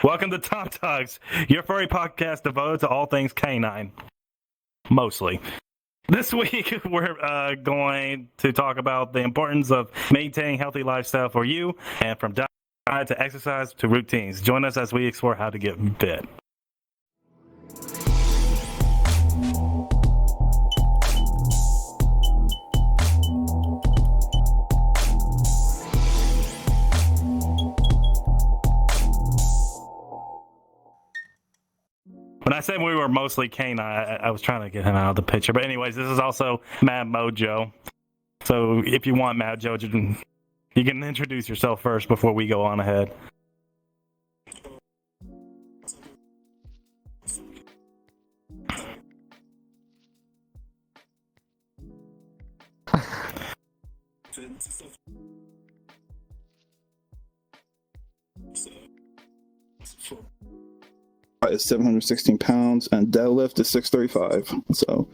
Welcome to Top Dogs, your furry podcast devoted to all things canine. Mostly. This week, we're going to talk about the importance of maintaining healthy lifestyle for you, and from diet to exercise to routines. Join us as we explore how to get fit. When I said we were mostly canine, I was trying to get him out of the picture. But anyways, this is also Mad Mojo. So if you want Mad Mojo, you can introduce yourself first before we go on ahead. Is 716 pounds and deadlift is 635. So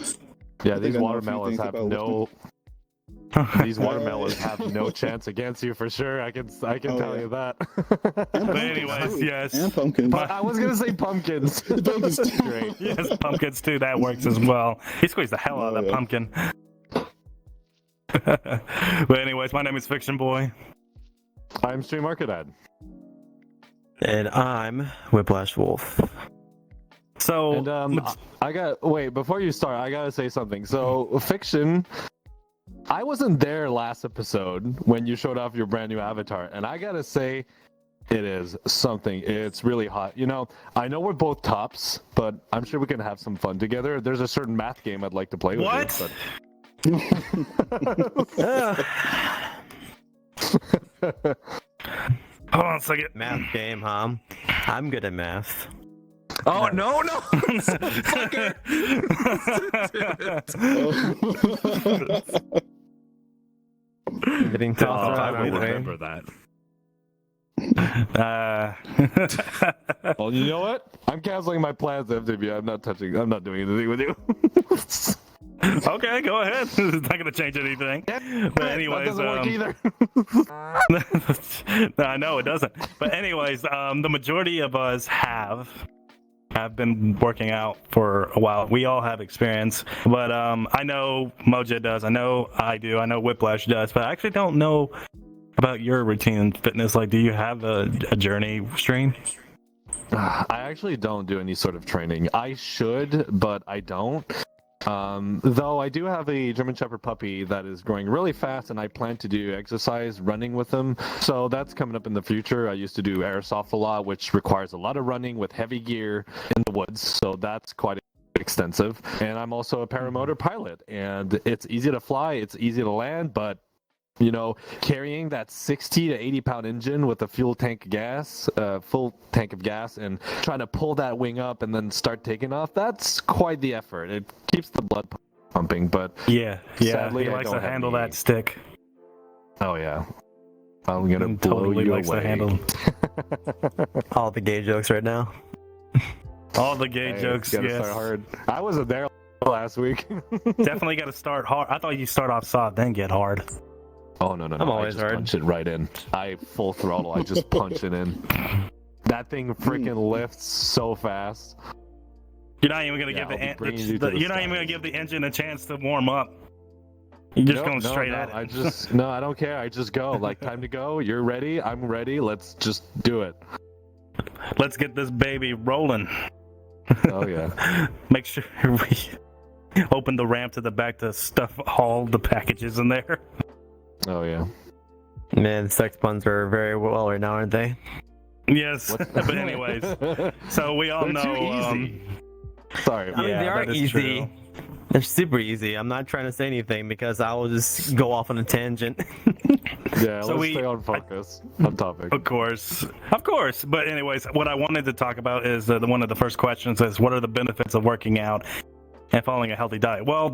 yeah, these watermelons have no these watermelons have no chance against you for sure. I can tell you that. But anyways, yes. And pumpkins. But I was gonna say pumpkins. Pumpkins too. Great. Yes, pumpkins too, that works as well. He squeezed the hell out of that pumpkin. But anyways, my name is FictionBoi. I'm Stream ArcaDad. And I'm Whiplash Wolf. So, wait, before you start, I gotta say something. So, Fiction, I wasn't there last episode when you showed off your brand new avatar, and I gotta say, it is something. It's really hot. You know, I know we're both tops, but I'm sure we can have some fun together. There's a certain math game I'd like to play with you. But... Hold on a second. Math game, huh? I'm good at math. Oh, no! Fucker! Getting tough. I will remember that. Well, you know what? I'm canceling my plans, FTB. I'm not doing anything with you. Okay, go ahead. It's not going to change anything. But anyways, that doesn't work either. I know it doesn't. But anyways, the majority of us have been working out for a while. We all have experience, but I know Mojo does. I know I do. I know Whiplash does. But I actually don't know about your routine and fitness. Like, do you have a journey stream? I actually don't do any sort of training. I should, but I don't. Though I do have a German Shepherd puppy that is growing really fast, and I plan to do exercise running with him. So that's coming up in the future. I used to do airsoft a lot, which requires a lot of running with heavy gear in the woods. So that's quite extensive. And I'm also a paramotor pilot, and it's easy to fly, it's easy to land, but you know, carrying that 60 to 80 pound engine with a full tank of gas, and trying to pull that wing up and then start taking off, that's quite the effort. It keeps the blood pumping, but sadly, he likes to handle that stick. Oh yeah, I'm gonna blow totally you likes away. To handle. All the gay jokes right now. All the gay jokes. Gotta yes. start hard. I wasn't there last week. Definitely got to start hard. I thought you start off soft, then get hard. Oh no! I'm always I just hard. punch it right in. I full throttle. I just punch it in. That thing freaking lifts so fast. You're not even gonna give the engine a chance to warm up. You're just going straight at it. I don't care. I just go. Like, time to go. You're ready. I'm ready. Let's just do it. Let's get this baby rolling. Oh yeah. Make sure we open the ramp to the back to stuff all the packages in there. Oh yeah. Man, sex puns are very well right now, aren't they? Yes. But anyways, so we all know. Too easy. Sorry. I mean, they are easy. True. They're super easy. I'm not trying to say anything because I will just go off on a tangent. Yeah, so let's stay on focus, on topic. Of course. But anyways, what I wanted to talk about is one of the first questions is, what are the benefits of working out and following a healthy diet? Well,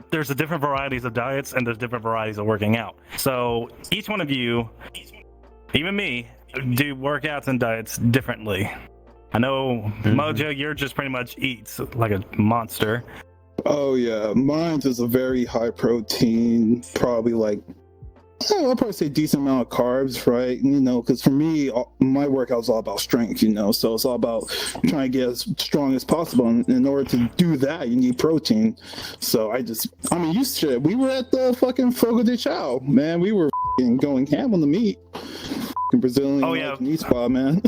there's a different varieties of diets and there's different varieties of working out. So each one of you, even me, do workouts and diets differently. I know, Mojo, you're just pretty much eats like a monster. Oh yeah, mine is a very high protein, probably like I'll probably say decent amount of carbs, right? Because for me, my workout's all about strength, so it's all about trying to get as strong as possible. And in order to do that, you need protein. So we were at the fucking Fogo de Chao, man. We were going ham on the meat. Brazilian meat spot, man.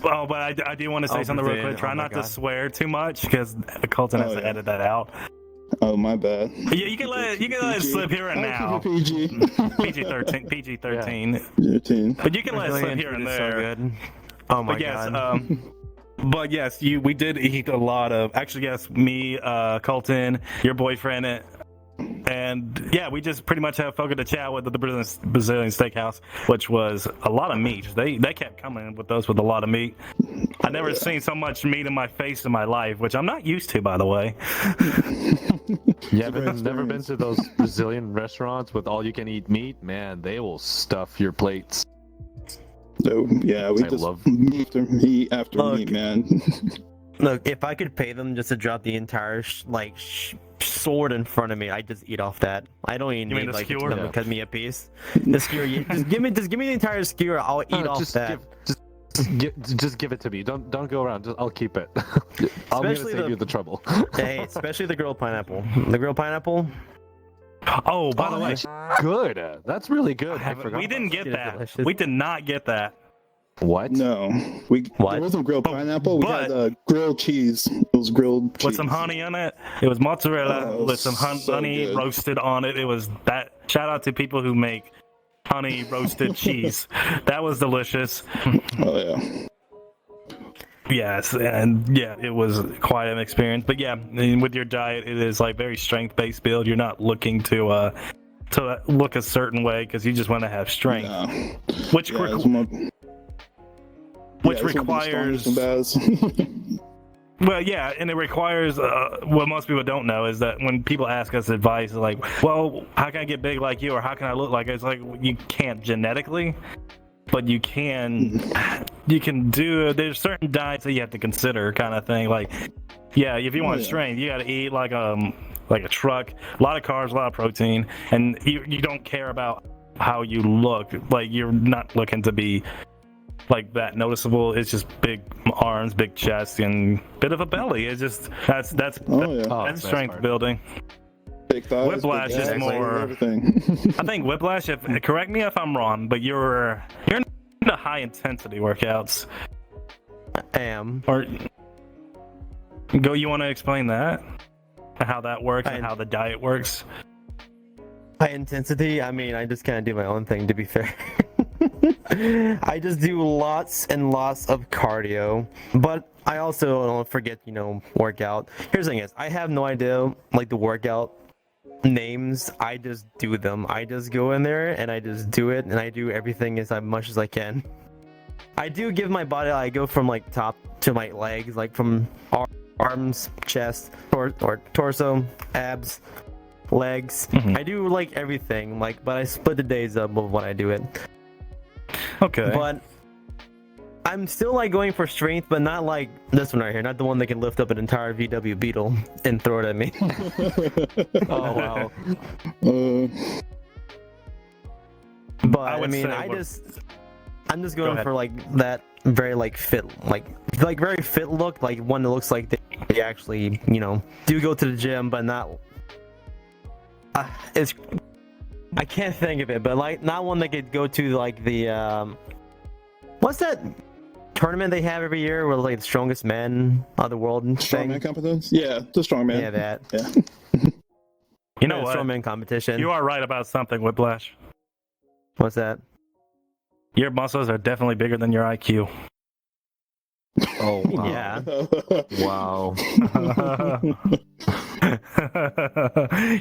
Oh, but I do want to say something real quick. Try not to swear too much because Coltyn has to edit that out. Oh, my bad. You can let it slip here and now. PG. PG-13. PG-13. Yeah. But you can let it slip here and there. So good. Oh my god. But yes, we did eat a lot of. Actually, yes, me, Coltyn, your boyfriend, and yeah, we just pretty much have Fogo de Chao at the Brazilian steakhouse, which was a lot of meat. They kept coming with those with a lot of meat. I never seen so much meat in my face in my life, which I'm not used to, by the way. Yeah, but I've never been to those Brazilian restaurants with all-you-can-eat meat. Man, they will stuff your plates. No, yeah, we love meat after meat, man. Look, if I could pay them just to drop the entire sword in front of me, I just eat off that. I don't even need like them to cut me a piece. The skewer, just give me the entire skewer. I'll eat off that. Just give it to me. Don't go around. I'll keep it. I'm gonna save you the trouble. Hey, especially the grilled pineapple. The grilled pineapple. Oh, by the way, good. That's really good. We didn't get that. We did not get that. What? No, there wasn't grilled pineapple. We had grilled cheese. It was grilled cheese with some honey on it. It was mozzarella with some honey roasted on it. It was that. Shout out to people who make honey roasted cheese. That was delicious. Oh yeah. Yes, and yeah, it was quite an experience. But yeah, with your diet, it is like very strength-based build. You're not looking to look a certain way because you just want to have strength, which requires. Well, yeah, and it requires what most people don't know is that when people ask us advice, like, well, how can I get big like you, or how can I look like? It's like you can't genetically, but you can do. There's certain diets that you have to consider, kind of thing. Like, yeah, if you want strength, you got to eat like a truck, a lot of carbs, a lot of protein, and you don't care about how you look. Like, you're not looking to be like that noticeable. It's just big arms, big chest, and bit of a belly. It's just that's strength building. Whiplash is more. I think Whiplash. Correct me if I'm wrong, but you're into high intensity workouts. I am. You want to explain that? How that works and how the diet works? High intensity. I mean, I just kind of do my own thing. To be fair. I just do lots and lots of cardio, but I also don't forget, workout. Here's the thing is, I have no idea, like, the workout names. I just do them. I just go in there and I just do it, and I do everything as much as I can. I do give my body, I go from, like, top to my legs, like, from arms, chest, or torso, abs, legs. I do, like, everything, like, but I split the days up of when I do it. Okay. But I'm still like going for strength, but not like this one right here. Not the one that can lift up an entire VW Beetle and throw it at me. Oh wow. But I mean, I'm just going for like that very like fit, like very fit look, like one that looks like they actually do go to the gym, but not. I can't think of it, but like not one that could go to like the what's that tournament they have every year where like the strongest men of the world and strongman competition? Yeah, the strongman. Yeah, that. Yeah. You know what? Strongman competition. You are right about something, Whiplash. What's that? Your muscles are definitely bigger than your IQ. Oh wow. Yeah. Wow.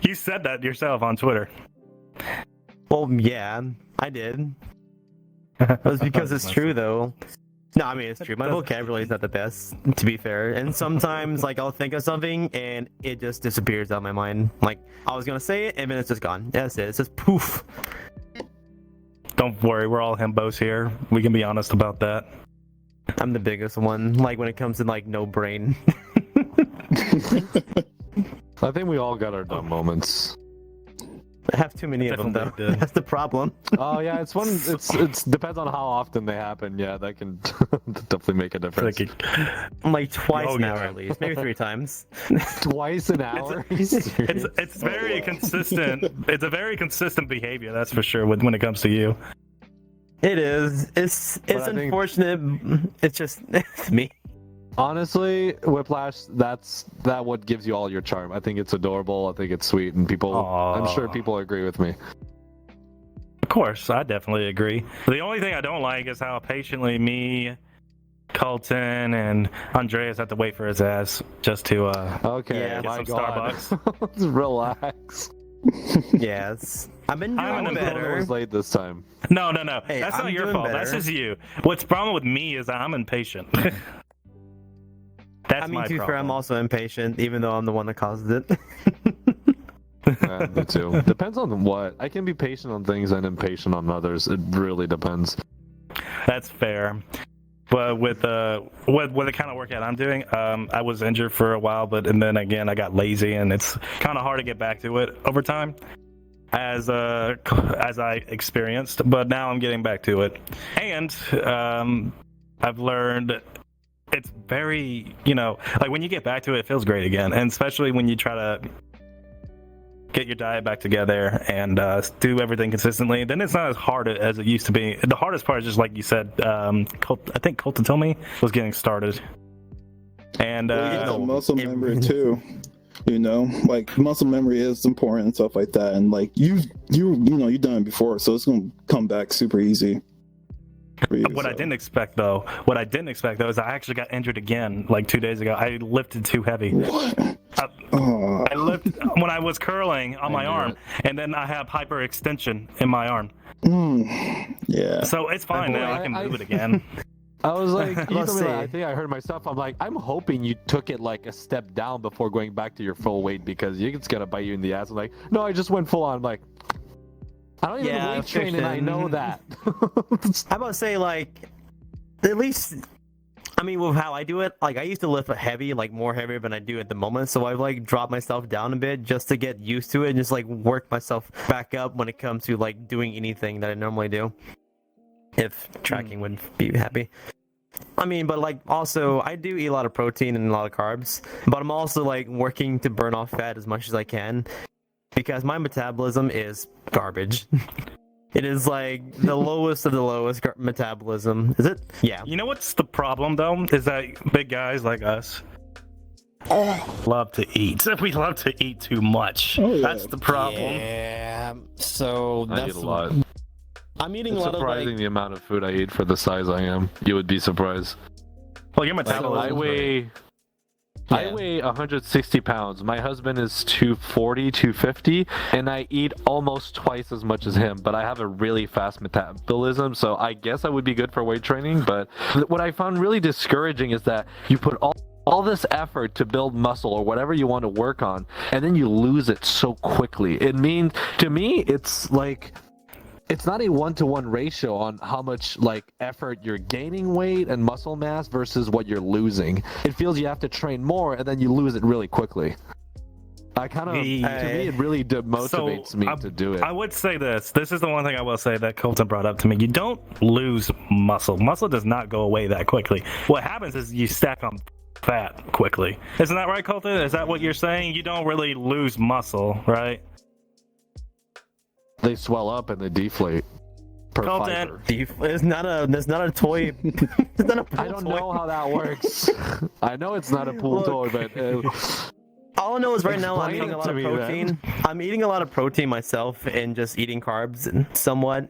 You said that yourself on Twitter. Well, yeah, I did. It was because it's true, though. No, I mean, it's true. My vocabulary is not the best, to be fair. And sometimes, like, I'll think of something, and it just disappears out of my mind. Like, I was going to say it, and then it's just gone. That's it. It's just poof. Don't worry. We're all himbos here. We can be honest about that. I'm the biggest one, like, when it comes to, like, no brain. I think we all got our dumb moments. I have too many of them though. Definitely did. That's the problem. Oh yeah, it's depends on how often they happen. Yeah, that can definitely make a difference. Like twice Oh, an hour yeah. at least, maybe 3 times. Twice an hour. It's very consistent. It's a very consistent behavior, that's for sure. When it comes to you, It is. It's I think- unfortunate. It's just it's me. Honestly, Whiplash, that what gives you all your charm. I think it's adorable. I think it's sweet, and I'm sure Aw. people agree with me. of course, I definitely agree. The only thing I don't like is how patiently me, Coltyn, and Andreas have to wait for his ass just to Okay, Yeah. get my some God. Starbucks. Relax. Yes, I've been I'm doing an I better. was late this time. No. Hey, That's I'm not your doing fault. That's better. just you. What's the problem with me is that I'm impatient. That's I mean, my to be fair, problem. I'm also impatient, even though I'm the one that caused it. Yeah, me too. Depends on what. I can be patient on things and impatient on others. It really depends. That's fair. But with the kind of workout I'm doing, I was injured for a while, and then again I got lazy, and it's kind of hard to get back to it over time, as I experienced. But now I'm getting back to it, and I've learned it's very, like when you get back to it, it feels great again, and especially when you try to get your diet back together and do everything consistently, then it's not as hard as it used to be. The hardest part is just like you said, I think Coltyn told me, was getting started. And Well, you get the muscle it- memory too. Like muscle memory is important and stuff like that. And like you've done it before, so it's gonna come back super easy. For you, what I so. didn't expect though is I actually got injured again like 2 days ago. I lifted too heavy. What? Oh, I lifted when I was curling on my knew arm, it. and then I have hyperextension in my arm. yeah. So it's fine Boy, now. I can I- move it again. I was like, you Let's told me that. see. I think I heard myself. I'm like, I'm hoping you took it like a step down before going back to your full weight because it's gonna bite you in the ass. I'm like, no, I just went full on. I'm like, I don't even Yeah, weight train, and I know that. I'm about to say, like, at least, I mean, with how I do it, like, I used to lift heavy, like, more heavier than I do at the moment, so I've, like, dropped myself down a bit just to get used to it and just, like, work myself back up when it comes to, like, doing anything that I normally do. If tracking would be happy. I mean, but, like, also, I do eat a lot of protein and a lot of carbs, but I'm also, like, working to burn off fat as much as I can, because my metabolism is garbage. It is like the lowest of the lowest metabolism. Is it? Yeah. You know what's the problem though? Is that big guys like us love to eat. We love to eat too much. Oh, yeah. That's the problem. Yeah. So I that's eat a lot. I'm eating It's a lot of surprising like. the amount of food I eat for the size I am. You would be surprised. Well, your Like, metabolism. I weigh I weigh 160 pounds. My husband is 240, 250, and I eat almost twice as much as him, but I have a really fast metabolism, so I guess I would be good for weight training. But what I found really discouraging is that you put all this effort to build muscle or whatever you want to work on, and then you lose it so quickly. It means, to me, it's like, it's not a one-to-one ratio on how much like effort you're gaining weight and muscle mass versus what you're losing. It feels you have to train more and then you lose it really quickly. I kind of, to me, it really demotivates me to do it. I would say this. This is the one thing I will say that Coltyn brought up to me. You don't lose muscle. Muscle does not go away that quickly. What happens is you stack on fat quickly. Isn't that right, Coltyn? Is that what you're saying? You don't really lose muscle, right? They swell up and they deflate per Coltyn. fiber. It's not a toy. It's not a pool I don't toy. know how that works. I know it's not a pool toy, but All I know is right now I'm Explain eating it a lot to of me, protein. then. I'm eating a lot of protein myself and just eating carbs somewhat.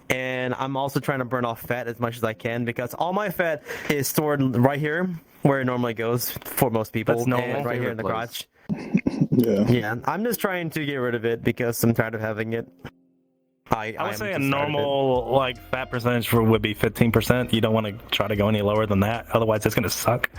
And I'm also trying to burn off fat as much as I can because all my fat is stored right here where it normally goes for most people. That's normal. And right here in the Favorite crotch. Yeah. Yeah, I'm just trying to get rid of it because I'm tired of having it. I would am say a just tired of it. normal like fat percentage would be 15%. You don't want to try to go any lower than that. Otherwise, it's gonna suck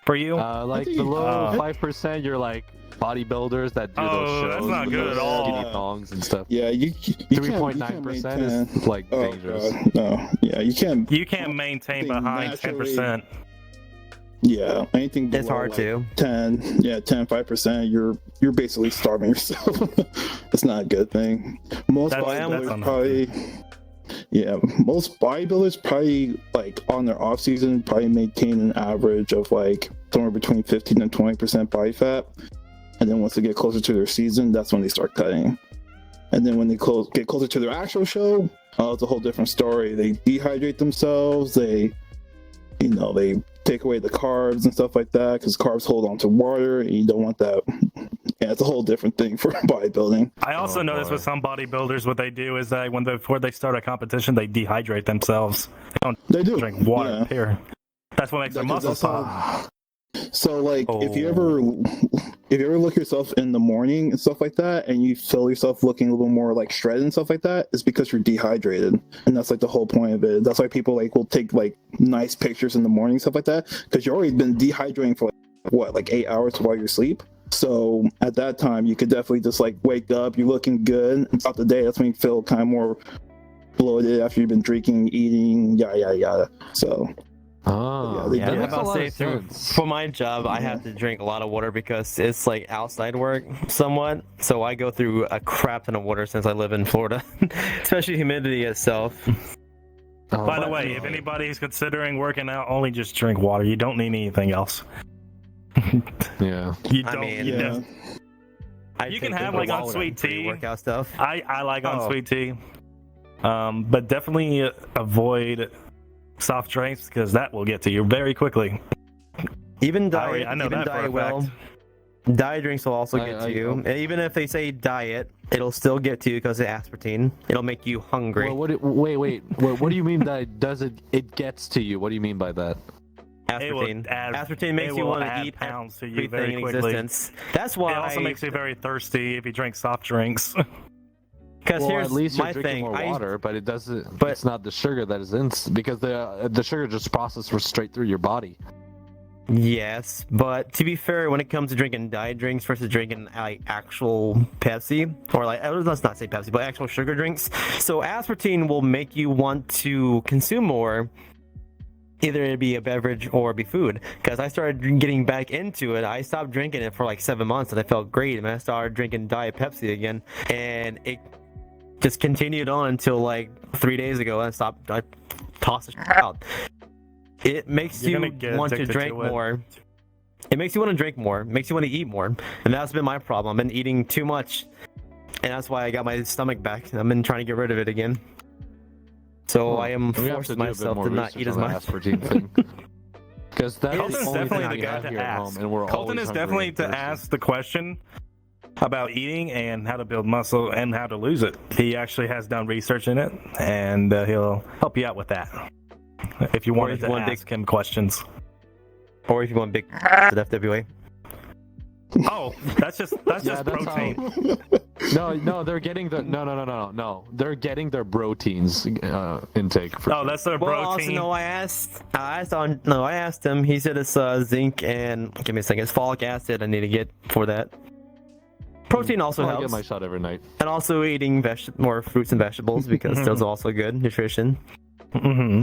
for you. like think- below 5%, you're like bodybuilders that do those Oh, shows. that's not with good those at all. Skinny thongs and stuff. Yeah, you can't 3.9% maintain. is like Oh, dangerous. God, no. Yeah, you can't. You can't maintain They behind naturally- 10%. Yeah, anything below It's hard like to. 5%, you're basically starving yourself. It's not a good thing. Most bodybuilders probably, most bodybuilders probably like on their off season probably maintain an average of like somewhere between 15 and 20% body fat, and then once they get closer to their season, that's when they start cutting. And then when they get closer to their actual show, it's a whole different story. They dehydrate themselves. They take away the carbs and stuff like that because carbs hold on to water, and you don't want that. Yeah, it's a whole different thing for bodybuilding. I also noticed with some bodybuilders, what they do is that before they start a competition, they dehydrate themselves. They don't drink water here. That's what makes their muscles pop. So, like, if you ever look yourself in the morning and stuff like that, and you feel yourself looking a little more like shredded and stuff like that, it's because you're dehydrated, and that's like the whole point of it. That's why people like will take like nice pictures in the morning, stuff like that, because you've already been dehydrating for like 8 hours while you sleep. So at that time, you could definitely just like wake up, you're looking good, and throughout the day, that's when you feel kind of more bloated after you've been drinking, eating, yada yada. So. That makes a lot of sense. For my job, I have to drink a lot of water because it's like outside work somewhat. So I go through a crap ton of water since I live in Florida, especially humidity itself. By the way, if anybody's considering working out, only just drink water. You don't need anything else. Yeah. You don't. You can have like unsweet tea. Workout stuff. I like unsweet tea. But definitely avoid soft drinks because that will get to you very quickly. Even diet, I know that for a fact. Diet drinks will also get to you. And even if they say diet, it'll still get to you because of aspartame. It'll make you hungry. Well, what do you mean that it gets to you? What do you mean by that? Aspartame. Aspartame makes you want to eat pounds to you everything very in quickly. existence. That's why it also makes you very thirsty if you drink soft drinks. Because here's at least you're my drinking thing. more water, but it doesn't. But it's not the sugar that is in, because the sugar just processes straight through your body. Yes, but to be fair, when it comes to drinking diet drinks versus drinking like actual Pepsi, or like let's not say Pepsi, but actual sugar drinks. So aspartame will make you want to consume more. Either it be a beverage or be food. Because I started getting back into it. I stopped drinking it for like 7 months and I felt great. And I started drinking Diet Pepsi again. And it just continued on until like 3 days ago. And I tossed it out. It makes you want to drink more. It makes you want to drink more. It makes you want to eat more. And that's been my problem. I've been eating too much. And that's why I got my stomach back. I've been trying to get rid of it again. So I am forcing myself to not eat as much. Because that Coltyn is definitely the guy to ask. Coltyn is definitely to ask the question about eating and how to build muscle and how to lose it. He actually has done research in it, and he'll help you out with that. If you wanted to ask him questions. Or if you want big FWA. Oh, that's just protein. No, they're getting the no. They're getting their proteins intake. That's their protein. Also, I asked him. He said it's zinc and give me a second. It's folic acid I need to get for that. Protein also helps. I get my shot every night. And also eating more fruits and vegetables because those are also good nutrition,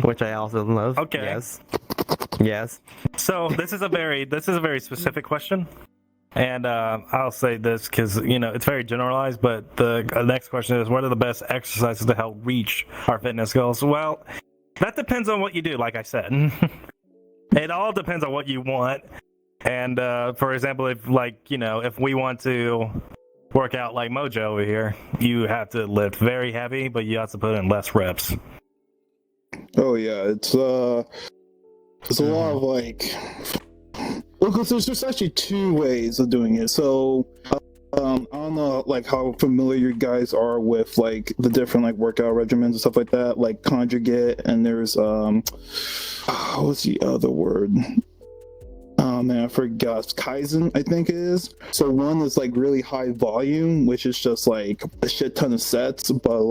which I also love. Okay. Yes. So this is a very specific question. And I'll say this because, it's very generalized, but the next question is, what are the best exercises to help reach our fitness goals? Well, that depends on what you do, like I said. It all depends on what you want. And, for example, if we want to work out like Mojo over here, you have to lift very heavy, but you have to put in less reps. Oh, yeah. It's a lot of, well, because there's actually two ways of doing it. So, I don't know, how familiar you guys are with, the different, workout regimens and stuff like that, like conjugate, and there's, what's the other word? Oh, man, I forgot. Kaizen, I think it is. So one is, really high volume, which is just, a shit ton of sets, but,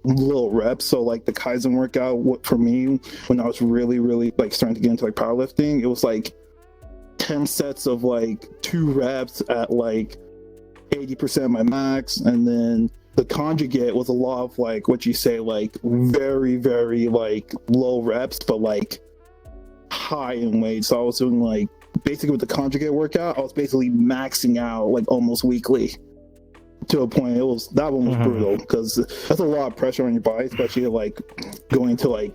little reps. So the Kaizen workout for me, when I was really starting to get into powerlifting, it was 10 sets of 2 reps at 80% of my max, and then the conjugate was a lot of what you say very low reps, but high in weight. So I was doing like basically with the conjugate workout, I was basically maxing out like almost weekly. To a point, that one was brutal because that's a lot of pressure on your body, especially like going to like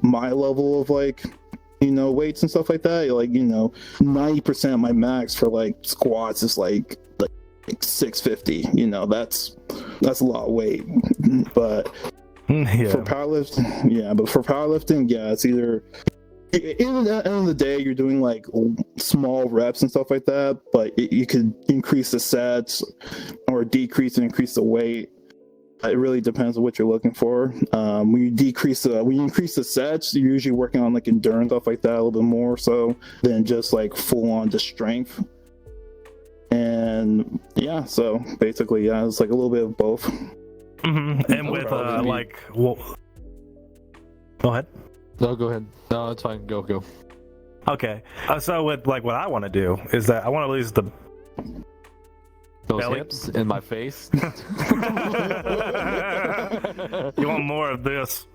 my level of like weights and stuff like that. Like 90% of my max for like squats is like 650. That's a lot of weight. But for powerlifting, it's either at the end of the day you're doing like small reps and stuff like that, but you could increase the sets or decrease and increase the weight. It really depends on what you're looking for. When you increase the sets, you're usually working on like endurance, stuff like that, a little bit more so than just like full on to strength. And so basically it's like a little bit of both. And with go ahead. No, go ahead. No, it's fine. Go. Okay. So with like what I want to do is that I want to lose those belly. Hips in my face. You want more of this?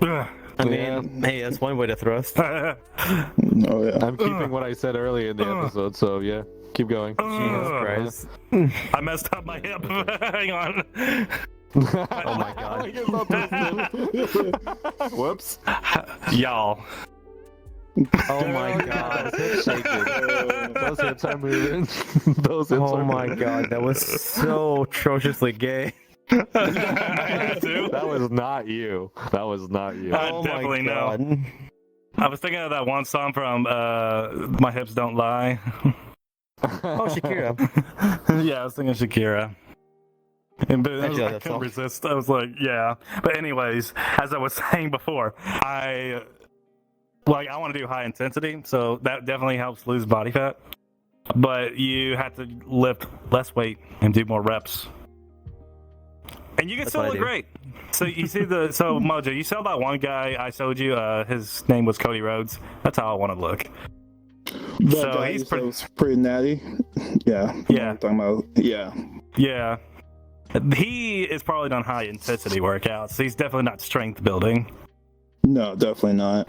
I mean, hey, that's one way to thrust. Oh yeah. I'm keeping what I said earlier in the episode, so yeah, keep going. Jesus Christ. I messed up my hip. Hang on. Oh my god. Whoops. Y'all. Oh my god. Those hips shaking. Those hips are moving. Those hips Oh are my moving. god, that was so atrociously gay. That was not you. That was not you. Oh definitely my god. no. I was thinking of that one song from My Hips Don't Lie. Oh, Shakira. Yeah, I was thinking Shakira. And but Actually, I that couldn't song. resist. I was like, yeah. But anyways, as I was saying before, I want to do high intensity, so that definitely helps lose body fat. But you have to lift less weight and do more reps. And you can That's still what I look do. great. So you see so Mojo, you saw that one guy I showed you, his name was Cody Rhodes. That's how I want to look. That So guy he's was pretty natty. Yeah. Yeah. I'm talking about, yeah. Yeah. He is probably done high intensity workouts. So he's definitely not strength building. No, definitely not.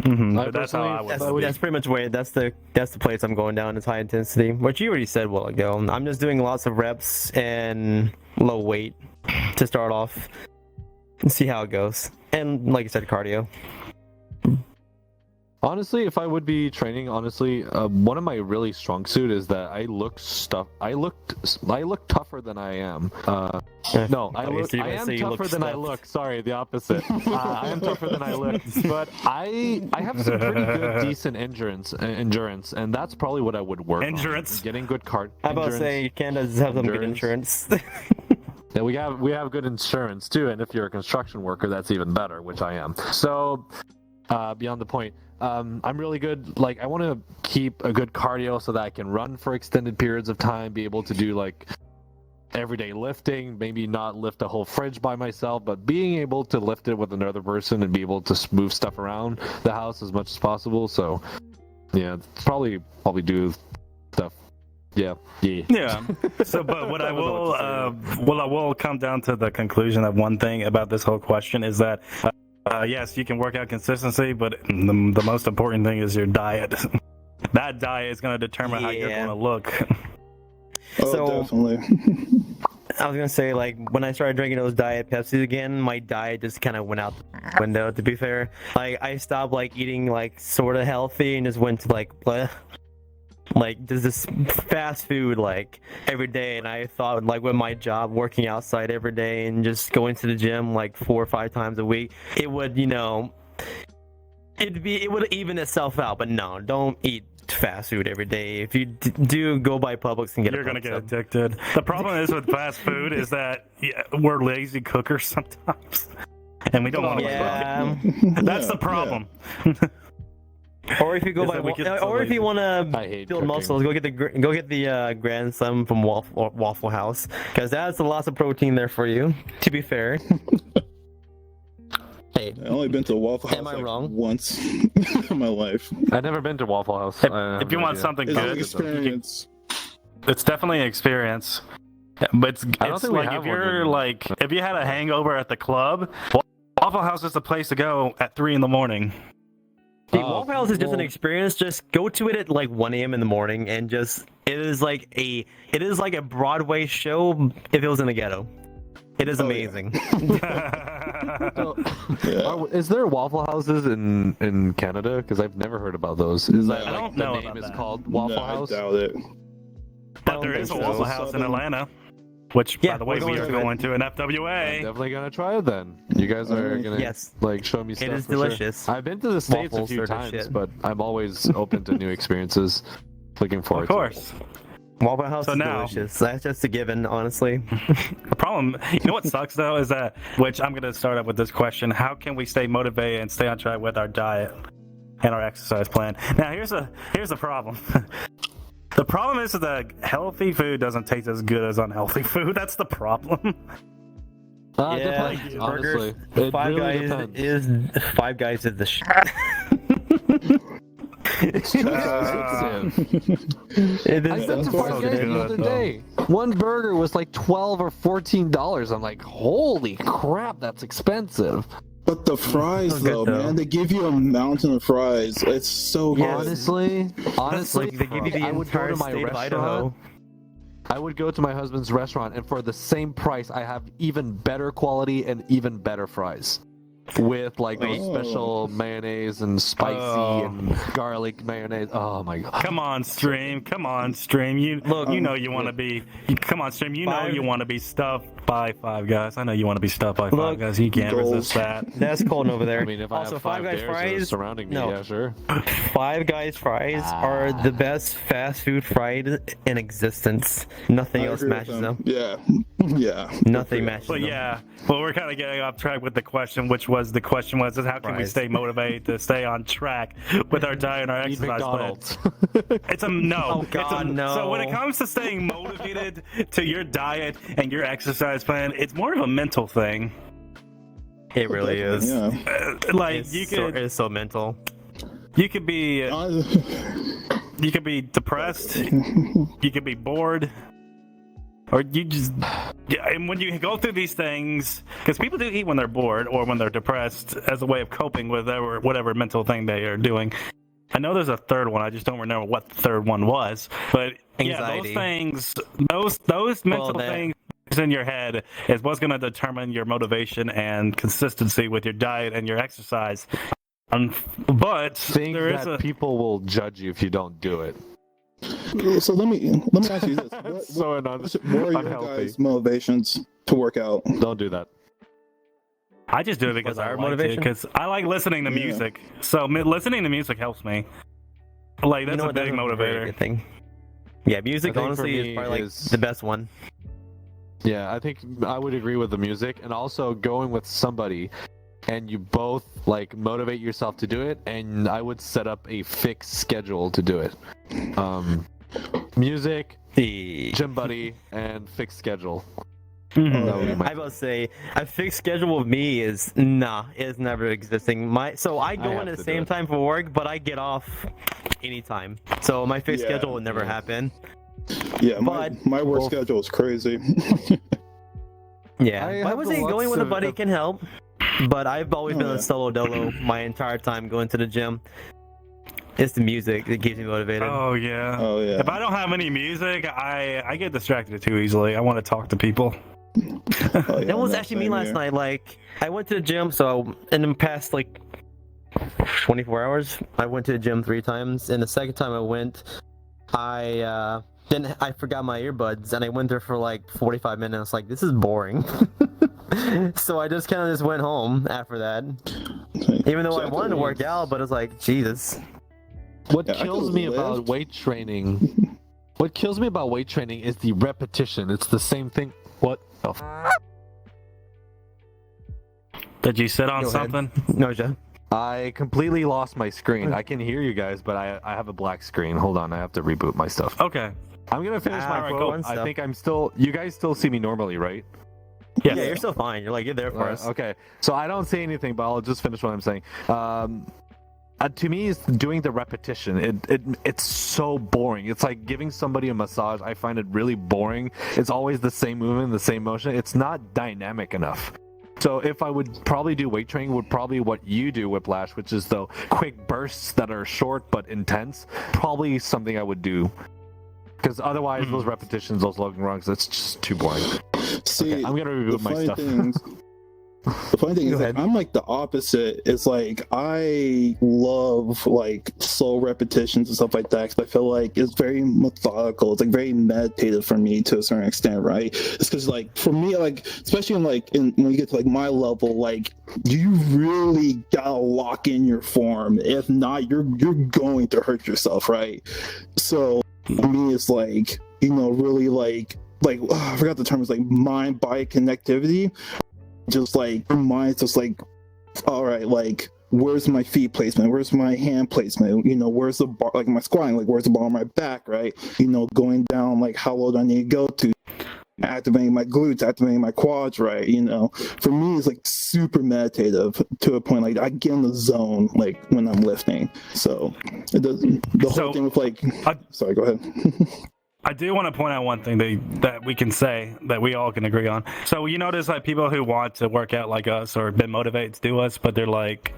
But that's how I would. That's pretty much where that's the place I'm going down is high intensity. What you already said a while ago. I'm just doing lots of reps and low weight to start off and see how it goes. And like I said, cardio. Honestly, if I would be training, one of my really strong suit is that I look tougher than I am. No, I am tougher than I look. Sorry, the opposite. I am tougher than I look, but I have some pretty good, decent endurance, and that's probably what I would work Endurance? on. Getting good card. How about say Canada does have some good Endurance. insurance? Yeah, we have good insurance too, and if you're a construction worker, that's even better, which I am. So, beyond the point. I'm really good. Like, I want to keep a good cardio so that I can run for extended periods of time, be able to do like everyday lifting, maybe not lift a whole fridge by myself, but being able to lift it with another person and be able to move stuff around the house as much as possible. So, yeah, probably do stuff. Yeah. So, but what I will come down to the conclusion of one thing about this whole question is that. Yes, you can work out consistency, but the most important thing is your diet. That diet is going to determine how you're going to look. Oh, So- definitely. I was gonna say, like, when I started drinking those Diet Pepsis again, my diet just kind of went out the window, to be fair. Like, I stopped, like, eating, like, sort of healthy and just went to, like, bleh. Like, just this fast food, like, every day. And I thought, like, with my job, working outside every day and just going to the gym, like, 4 or 5 times a week, it would, it would even itself out. But no, don't eat fast food every day. If you do, go buy Publix and get You're a going to get pizza. addicted. The problem is with fast food is that we're lazy cookers sometimes. And we don't want to Yeah. That's the problem. Or if you go Is by, that we get so or if you lazy. want I to hate build cooking. muscles, go get the grandson from Waffle House, because that's a lot of protein there for you. To be fair. Hey, I've only been to a Waffle House Am I like wrong? once in my life. I've never been to Waffle House. If you want something It's an good, experience. it's definitely an experience. But it's I don't think we like have if one you're in- like if you had a hangover at the club, Waffle House is the place to go at 3 in the morning. The Waffle House is just an experience. Just go to it at like 1 a.m. in the morning and just it is like a Broadway show if it was in the ghetto. It is amazing. So, is there Waffle Houses in Canada? Because I've never heard about those. Is that I don't the know name about is that. called Waffle House? I doubt it. But there is a Waffle House in Atlanta, which, by the way, we're we are going going to an I'm FWA. definitely gonna try it then. You guys are gonna Yes. like show me stuff. It is for sure. delicious. I've been to the States Waffles a few are the times, shit. but I'm always open to new experiences. Looking forward Of course. Waffle House So is now- delicious. That's just a given, honestly. The problem, you know what sucks though, is that, which I'm going to start up with this question: how can we stay motivated and stay on track with our diet and our exercise plan? Now, here's the problem. The problem is that healthy food doesn't taste as good as unhealthy food. That's the problem. Depends, honestly. It Five really Guys depends. is Five Guys is the shit. It's too expensive. It I is went to so Five Guys good, the other though. day. One burger was like $12 or $14. I'm like, holy crap, that's expensive. But the fries, So good, though, though. man, they give you a mountain of fries. It's so good. Honestly, Like they give you the I would go entire to my state of Idaho. restaurant. I would go to my husband's restaurant, and for the same price, I have even better quality and even better fries. With like those Oh. special mayonnaise and spicy Oh. and garlic mayonnaise. Oh my god! Come on, stream. Come on, stream. You Look, you know you want to be. Come on, stream. You know Five- you want to be stuffed by Five Guys. I know you want to be stuffed by Five Look, Guys. You can't goals. resist that. That's cold over there. I mean, if I also, have Five Guys bears fries. surrounding me, no. yeah, sure. Five Guys fries are the best fast food fries in existence. Nothing I else agree with matches them. them. Yeah. Nothing matches But them. yeah, but we're kind of getting off track with the question, which was is how can we Fries. stay motivated to stay on track with our diet and our Eat exercise plan? McDonald's. It's a no. Oh, It's God, no. So when it comes to staying motivated to your diet and your exercise plan, it's more of a mental thing. It really is. Yeah. Like It's you so, could it's so mental. you could be depressed, you could be bored, or you just yeah. And when you go through these things, because people do eat when they're bored or when they're depressed as a way of coping with whatever mental thing they are doing. I know there's a third one. I just don't remember what the third one was. But yeah, Anxiety. those things, those mental that- things in your head is what's going to determine your motivation and consistency with your diet and your exercise. But Think there is that a people will judge you if you don't do it. So let me ask you this: So what are your unhealthy. guys' motivations to work out? Don't do that. I just do it because What's I our like motivation? because I like listening to Yeah. music. So listening to music helps me. Like that's You know a what, big that's a very motivator. good thing. Yeah, music I think for honestly is me probably like is- the best one. Yeah, I think I would agree with the music, and also going with somebody and you both like motivate yourself to do it, and I would set up a fixed schedule to do it. Music, gym buddy, and fixed schedule. Mhm. That would be my- I will say a fixed schedule with me is never existing. So I go have in at to the do same it. time for work, but I get off anytime. So my fixed Yeah. schedule would never happen. Yeah, But- my work Well- schedule is crazy. Yeah, I I have would the say going with a luxury buddy of- can help, but I've always Oh, been yeah. a solo dolo my entire time going to the gym. It's the music that keeps me motivated. Oh yeah. Oh yeah. If I don't have any music, I get distracted too easily. I want to talk to people. Oh, yeah, That was no, actually me same last here. night. Like, I went to the gym, so in the past, like, 24 hours, I went to the gym 3 times. And the second time I went, I forgot my earbuds, and I went there for like 45 minutes. Like, this is boring. So I just kind of just went home after that. Even though I wanted to work out, but it's like, Jesus. What Yeah, I kills could me about lift. weight training? What kills me about weight training is the repetition. It's the same thing. What? the f- Did you sit on Go ahead. something? No, Joe. I completely lost my screen. I can hear you guys, but I have a black screen. Hold on, I have to reboot my stuff. Okay. I'm gonna finish my Alright, quote. go on, I stuff. think I'm still. You guys still see me normally, right? Yes. Yeah, you're still fine. You're there for us. Okay, so I don't say anything, but I'll just finish what I'm saying. To me, it's doing the repetition. It's so boring. It's like giving somebody a massage. I find it really boring. It's always the same movement, the same motion. It's not dynamic enough. So if I would probably do weight training, would probably what you do, Whiplash, which is the quick bursts that are short but intense. Probably something I would do. Because otherwise, those repetitions, those logging runs, that's just too boring. See, okay, I'm gonna reboot my stuff. The funny thing is, like, I'm like the opposite. It's like I love like slow repetitions and stuff like that because I feel like it's very methodical. It's like very meditative for me to a certain extent, right? It's because like for me, like especially when you get to like my level, like you really gotta lock in your form. If not, you're going to hurt yourself, right? So for me, it's like really like I forgot the term. It's like mind-body connectivity. Just like your mind's just like, all right, like where's my feet placement, where's my hand placement, where's the bar, like my squatting, like where's the bar on my back, right? Going down, like how low do I need to go to, activating my glutes, activating my quads, right? For me it's like super meditative to a point, like I get in the zone like when I'm lifting. So it doesn't, the whole thing with like sorry, go ahead. I do want to point out one thing that we can say that we all can agree on. So you notice like people who want to work out like us or been motivated to do us, but they're like,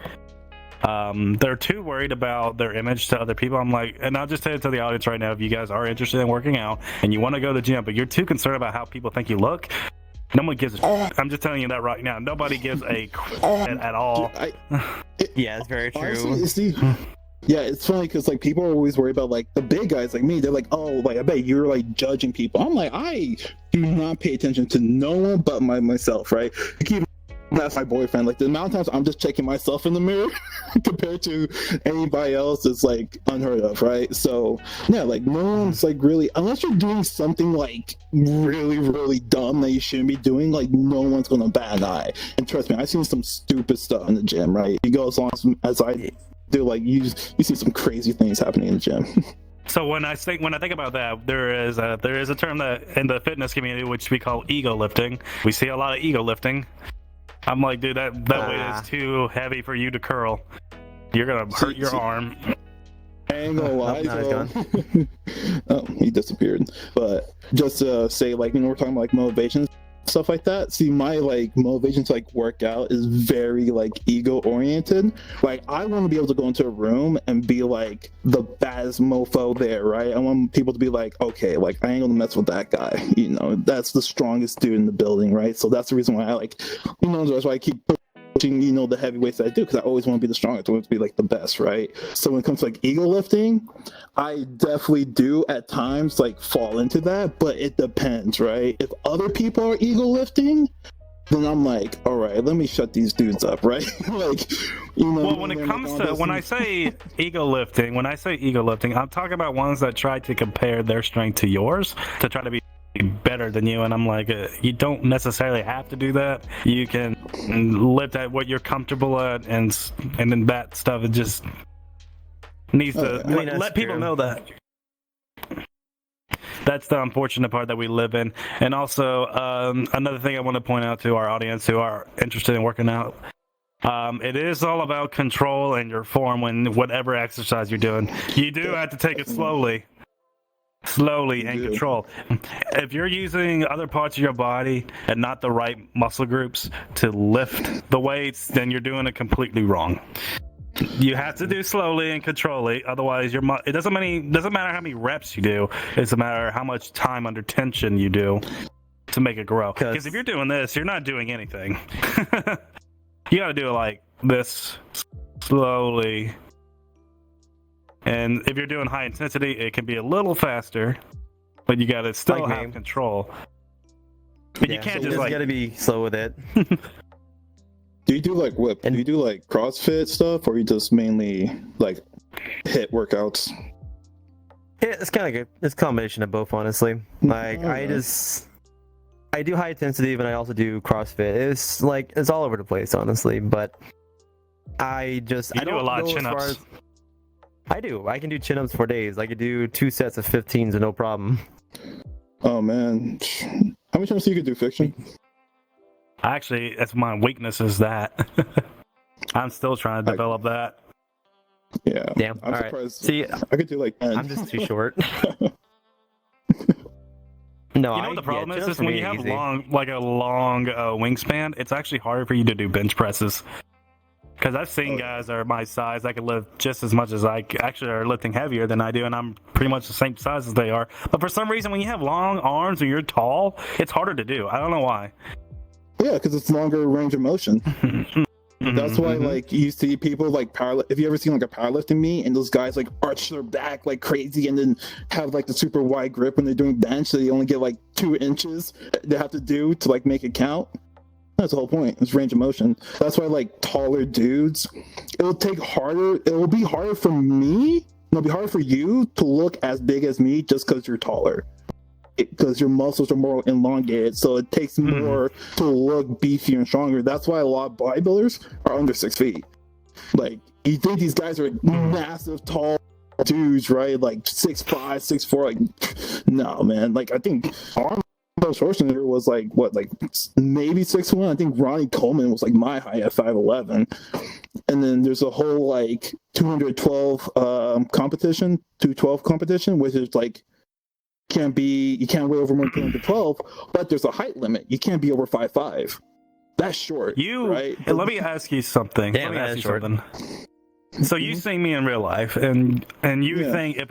they're too worried about their image to other people. I'm like, and I'll just say it to the audience right now, if you guys are interested in working out and you want to go to the gym, but you're too concerned about how people think you look, no one gives a I'm just telling you that right now. Nobody gives a at all. Yeah, it's very true. Honestly, yeah, it's funny because like people are always worried about like the big guys like me. They're like, oh, like I bet you're like judging people. I'm like, I do not pay attention to no one but myself, right? That's my boyfriend. Like the amount of times I'm just checking myself in the mirror compared to anybody else is like unheard of, right? So yeah, like no one's like really, unless you're doing something like really, really dumb that you shouldn't be doing, like no one's gonna bat an eye. And trust me, I've seen some stupid stuff in the gym, right? You go as long as I do, like you see some crazy things happening in the gym. So when I think about that, there is a term that in the fitness community which we call ego lifting. We see a lot of ego lifting. I'm like, dude, that weight is too heavy for you to curl. You're gonna hurt your arm. I ain't gonna lie, oh, he disappeared. But just to say, like, we're talking about like motivation stuff like that. See, my like motivation to like work out is very like ego oriented. Like I want to be able to go into a room and be like the baddest mofo there, right? I want people to be like, okay, like I ain't gonna mess with that guy, that's the strongest dude in the building, right? So that's the reason why I like, that's why I keep pushing, the heavyweights that I do, because I always want to be the strongest. I want to be like the best, right? So when it comes to like ego lifting, I definitely do at times like fall into that, but it depends, right? If other people are ego lifting, then I'm like, all right, let me shut these dudes up, right? like, well, when it comes to when I say ego lifting, I'm talking about ones that try to compare their strength to yours to try to be better than you, and I'm like, you don't necessarily have to do that. You can lift at what you're comfortable at, and then that stuff, it just needs to let people know that. That's the unfortunate part that we live in. And also, another thing I want to point out to our audience who are interested in working out, it is all about control and your form when whatever exercise you're doing. You do have to take it slowly and control. If you're using other parts of your body and not the right muscle groups to lift the weights, then you're doing it completely wrong. You have to do slowly and control it. Otherwise, it doesn't matter how many reps you do. It's a matter of how much time under tension you do to make it grow. Because if you're doing this, you're not doing anything. You got to do it like this, slowly. And if you're doing high intensity, it can be a little faster, but you got to still have control. But you can't just got to be slow with it. Do you do like whip? Do you do like CrossFit stuff, or you just mainly like hit workouts? Yeah, it's kind of good. It's a combination of both, honestly. Like I do high intensity, but I also do CrossFit. It's all over the place, honestly. But I do a lot of chin-ups. I do. I can do chin-ups for days. I could do 2 sets of 15s with no problem. Oh man, how many times do you could do Fiction? Actually, that's my weakness is that. I'm still trying to develop that. Yeah. Damn. I'm surprised. See, I could do like 10. I'm just too short. No, No, You know what the problem is? chills Is for when me you have easy. a long wingspan, it's actually harder for you to do bench presses. Because I've seen guys that are my size that can lift just as much as actually are lifting heavier than I do, and I'm pretty much the same size as they are. But for some reason, when you have long arms and you're tall, it's harder to do. I don't know why. Yeah, because it's longer range of motion. That's why, like, you see people like if you ever seen like a powerlifting meet and those guys like arch their back like crazy and then have like the super wide grip when they're doing bench, so they only get like 2 inches they have to do to like make it count. That's the whole point. It's range of motion. That's why like taller dudes, it will be harder for me. It'll be harder for you to look as big as me just because you're taller. Because your muscles are more elongated, so it takes more to look beefier and stronger. That's why a lot of bodybuilders are under 6 feet. Like, you think these guys are massive, tall dudes, right? Like 6'5", 6'4". Like, no, man. Like, I think Arnold Schwarzenegger was like maybe 6'1". I think Ronnie Coleman was like my height at 5'11". And then there's a whole like 212 competition, 212 competition, which is like you can't weigh over more than 212, but there's a height limit. You can't be over 5'5". That's short. Right? Hey, let me ask you something. Damn, let me ask you short. something. So you see me in real life, and you think if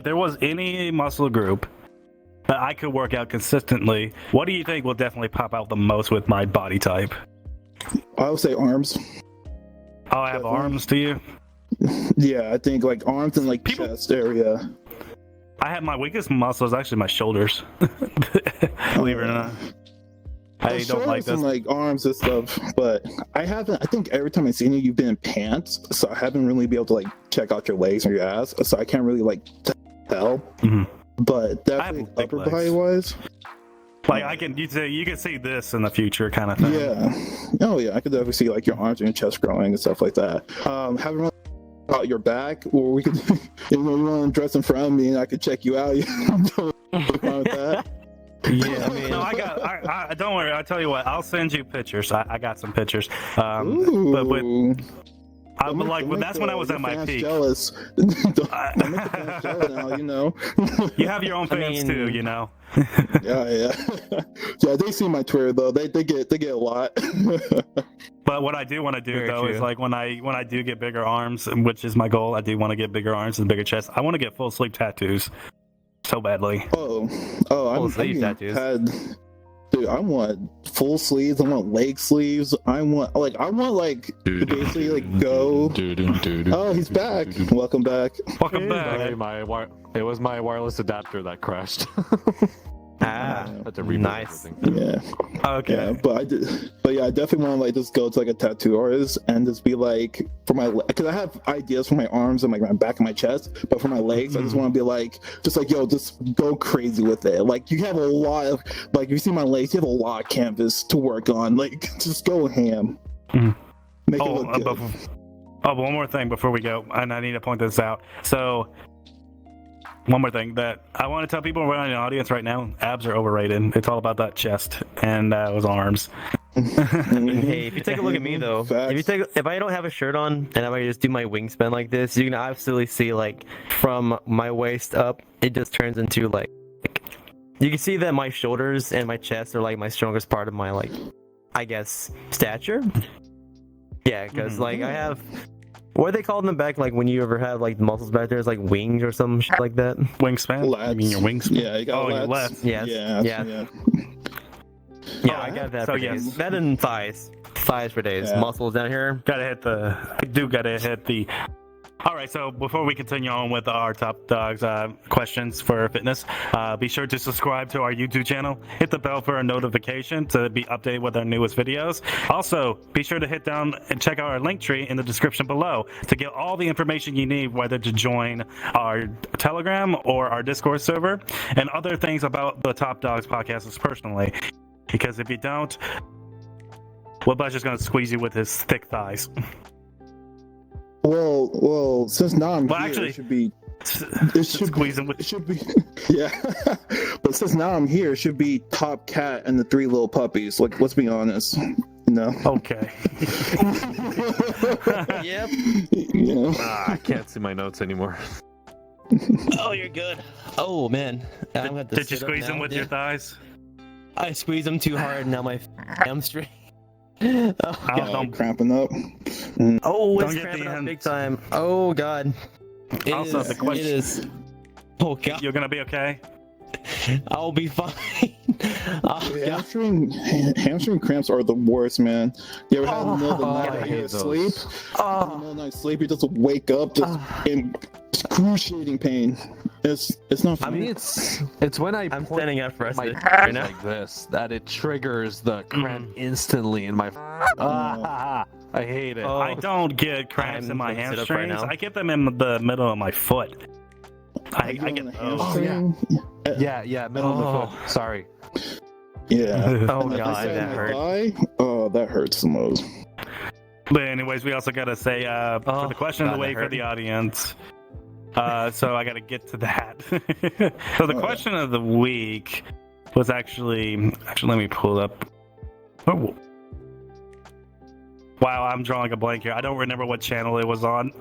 there was any muscle group that I could work out consistently, what do you think will definitely pop out the most with my body type? I would say arms. Oh, I have arms, do you? Yeah, I think like arms and like chest area. I have my weakest muscle is actually my shoulders. Believe it or not. I don't like this. And like arms and stuff, but I think every time I've seen you've been in pants, so I haven't really been able to like check out your legs or your ass, so I can't really like tell. But definitely upper body wise, like you can see this in the future kind of thing. Yeah, I could definitely see like your arms and your chest growing and stuff like that. Haven't really out your back, or we could, you want to dress in front of me and I could check you out. I'm totally fine with that. Yeah, I mean, No, I don't worry. I'll tell you what. I'll send you pictures. I got some pictures. Ooh. That's when I was at my peak. Jealous. Don't make the fans jealous now, you know. You have your own fans too, you know. Yeah. They see my Twitter though. They get a lot. But what I do want to do is like when I do get bigger arms, which is my goal, I do want to get bigger arms and bigger chest. I want to get full sleeve tattoos so badly. Full sleeve tattoos. Dude, I want full sleeves. I want leg sleeves. I want to basically like go. Oh, he's back. Welcome back. Welcome back. Sorry, it was my wireless adapter that crashed. That's a nice. Yeah. Okay. Yeah, but I definitely want to like just go to like a tattoo artist and just be like because I have ideas for my arms and like my back and my chest, but for my legs, I just want to be like just go crazy with it. Like you have a lot of like if you see my legs, you have a lot of canvas to work on. Like just go ham. Make it look good. But one more thing before we go, and I need to point this out. So. One more thing that I want to tell people around in the audience right now: abs are overrated. It's all about that chest and those arms. Hey, if you take a look at me though, if I don't have a shirt on and I just do my wingspan like this, you can absolutely see like from my waist up, it just turns into like you can see that my shoulders and my chest are like my strongest part of my like, I guess, stature. Yeah, because like I have. What are they called in the back? Like when you ever have like muscles back there, it's like wings or some shit like that. Wingspan? Lats. You mean your wingspan? Yeah, you got your lats. lats. Yes. Yeah, I got that. So for yes. days. That and thighs. Thighs for days. Yeah. Muscles down here. Gotta hit the. All right, so before we continue on with our top dogs questions for fitness, be sure to subscribe to our YouTube channel. Hit the bell for a notification to be updated with our newest videos. Also, be sure to hit down and check out our link tree in the description below to get all the information you need, whether to join our Telegram or our Discord server, and other things about the Top Dogs podcast personally. Because if you don't, Whiplash is going to squeeze you with his thick thighs. Well, since now I'm here, Actually, it should be. Yeah. But since now I'm here, it should be Top Cat and the 3 little puppies. Like, let's be honest. No. Okay. Yep. Yeah. I can't see my notes anymore. Oh, you're good. Oh man, I'm gonna have to Did you sit up squeeze them now. with your thighs? I squeezed them too hard, and now my hamstring. Oh god. don't- Cramping up. Oh, Don't it's get cramping the up ends. big time. Oh god. It Also, is- the question- It is. Oh god. You're gonna be okay. I'll be fine. Oh, god. Hamstring cramps are the worst, man. You ever had in the middle of the night I while you're hate asleep? those. In the middle of the night sleep, you just wake up just in excruciating pain. It's not I fun. mean, it's when I I'm point standing up for us my right fingers now. like this that it triggers the cramp instantly in my. I hate it. Oh. I don't get cramps I'm in my gonna sit up right hamstrings. now. I get them in the middle of my foot. I Like, get on the those. hamstring. Yeah, middle of the foot. Sorry. Yeah. Oh If I god, say that my hurt. thigh, oh, that hurts the most. But anyways, we also gotta say for Oh, the question of God, the that week for hurt. the audience. So I gotta get to that. So the question of the week was actually let me pull up. Oh. Wow, I'm drawing a blank here. I don't remember what channel it was on.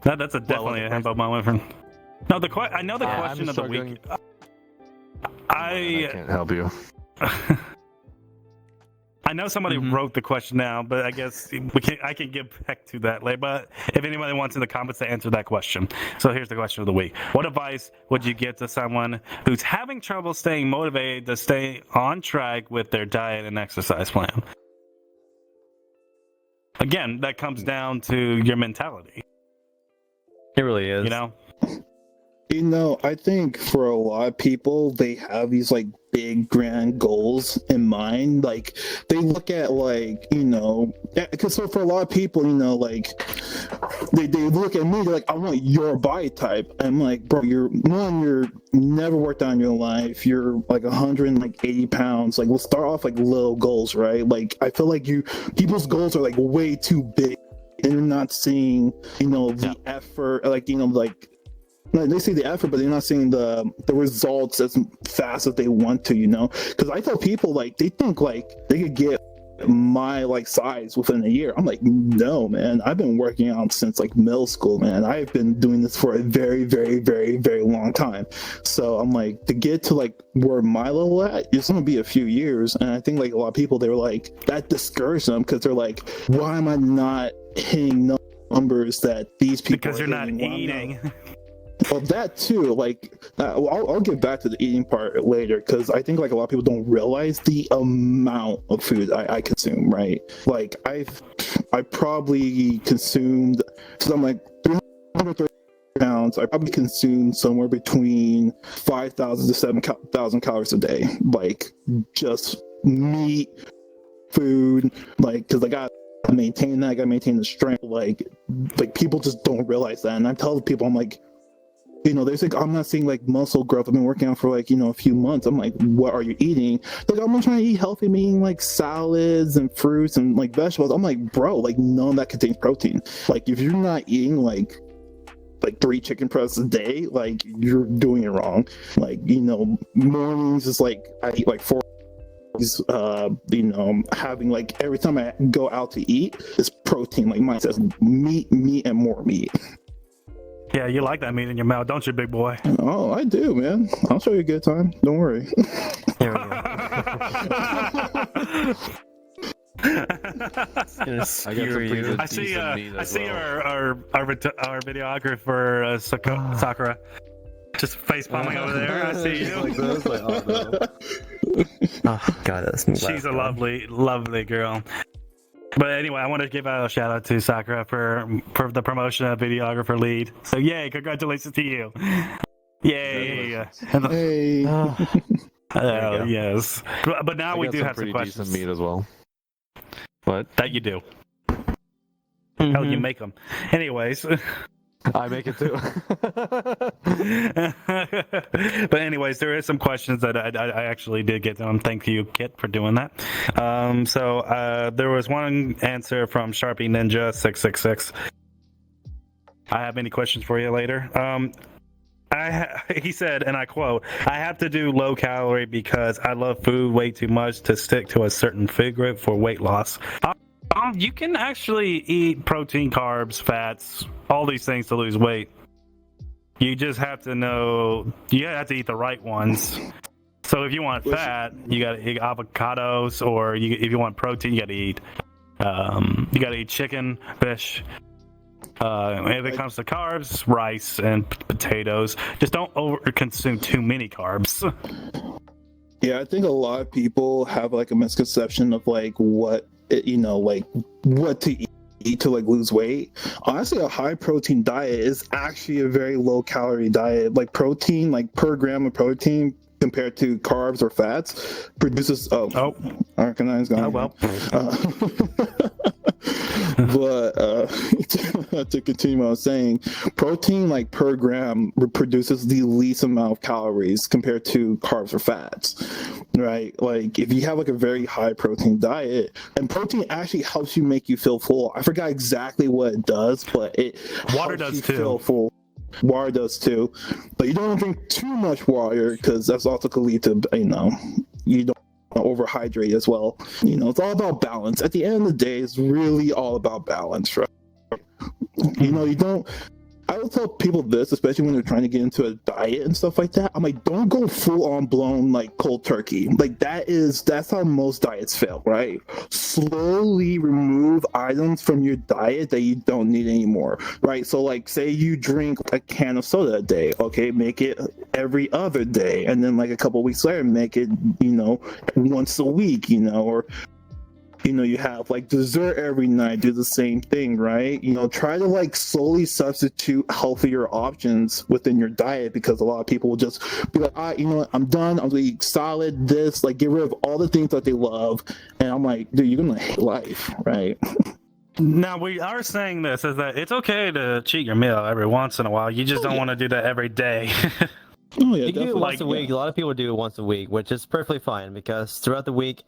That's definitely a himbo moment from. No, I know the question I'm of the week. I can't help you. I know somebody wrote the question now, but I guess I can get back to that later. But if anybody wants in the comments to answer that question. So here's the question of the week. What advice would you give to someone who's having trouble staying motivated to stay on track with their diet and exercise plan? Again, that comes down to your mentality. It really is. You know? You know, I think for a lot of people, they have these like big grand goals in mind. Like they look at like, you know, because so for a lot of people, you know, like they look at me, they're like, I want your body type. I'm like, bro, you're never worked out in your life. You're like 180 pounds. Like, let's start off like little goals, right? Like I feel like people's goals are like way too big, and you're not seeing, you know, the effort, like, you know, like. No, they see the effort, but they're not seeing the results as fast as they want to, you know? Because I tell people, like, they think, like, they could get my, like, size within a year. I'm like, no, man. I've been working out since, like, middle school, man. I've been doing this for a very, very, very, very long time. So I'm like, to get to, like, where my level at, it's going to be a few years. And I think, like, a lot of people, they were like, that discouraged them because they're like, why am I not hitting numbers that these people Because are you're not hitting? eating. Well, that too. Like, I'll get back to the eating part later because I think like a lot of people don't realize the amount of food I consume. Right? Like, I probably consumed. So I'm like 330 pounds. I probably consumed somewhere between 5,000 to 7,000 calories a day. Like, just meat, food. Like, because I got to maintain that. I got to maintain the strength. Like people just don't realize that. And I tell people, I'm like, you know, they think I'm not seeing like muscle growth. I've been working out for like, you know, a few months. I'm like, what are you eating? Like, I'm trying to eat healthy. I'm eating like salads and fruits and like vegetables. I'm like, bro, like none of that contains protein. Like, if you're not eating like 3 chicken breasts a day, like you're doing it wrong. Like, you know, mornings is like I eat like 4. You know, having like every time I go out to eat is protein. Like mine says meat, and more meat. Yeah, you like that meat in your mouth, don't you, big boy? Oh, I do, man. I'll show you a good time. Don't worry. There we go. It's gonna I got skewer some pretty you. good I see. decent meat I as see well. our videographer Sakura, just face palming over there. I see you. Like this, like, oh, no. Oh god, that's me. She's a lovely, lovely girl. But anyway, I want to give a shout out to Sakura for the promotion of videographer lead. So yay, congratulations to you. Yay. Hey. go. Yes. But now I we got do some have some pretty questions. decent meat as well. What? That you do. Hell, you make them. Anyways. I make it too. But anyways, there is some questions that I actually did get them. Thank you, Kit, for doing that. So there was one answer from Sharpie Ninja 666. I have any questions for you later. He said, and I quote, "I have to do low calorie because I love food way too much to stick to a certain food group for weight loss." You can actually eat protein, carbs, fats, all these things to lose weight. You just have to know. You have to eat the right ones. So if you want fat, you got to eat avocados, or if you want protein, you got to eat. You got to eat chicken, fish. If it comes to carbs, rice and potatoes. Just don't consume too many carbs. Yeah, I think a lot of people have like a misconception of like what what to eat to like lose weight. Honestly, a high protein diet is actually a very low calorie diet. Like protein, like per gram of protein compared to carbs or fats produces ArcaDad's gone. Oh well. But to continue what I was saying, protein like per gram produces the least amount of calories compared to carbs or fats, right? Like if you have like a very high protein diet, and protein actually helps you make you feel full. I forgot exactly what it does, but it water does too. Feel full. Water does too, but you don't want to drink too much water because that's also could lead to you don't overhydrate as well. It's all about balance. At the end of the day, it's really all about balance, right? I will tell people this, especially when they're trying to get into a diet and stuff like that. I'm like, don't go full on blown like cold turkey. Like that's how most diets fail, right? Slowly remove items from your diet that you don't need anymore, right? So like say you drink a can of soda a day, okay, make it every other day, and then like a couple weeks later make it once a week, or you have like dessert every night, do the same thing, right? Try to like slowly substitute healthier options within your diet, because a lot of people will just be like, I'm done, I'm gonna eat solid, this, like get rid of all the things that they love. And I'm like, dude, you're gonna hate life, right? Now, we are saying this is that it's okay to cheat your meal every once in a while. You just don't want to do that every day. Oh yeah, you can do it once a week. Yeah. A lot of people do it once a week, which is perfectly fine, because throughout the week,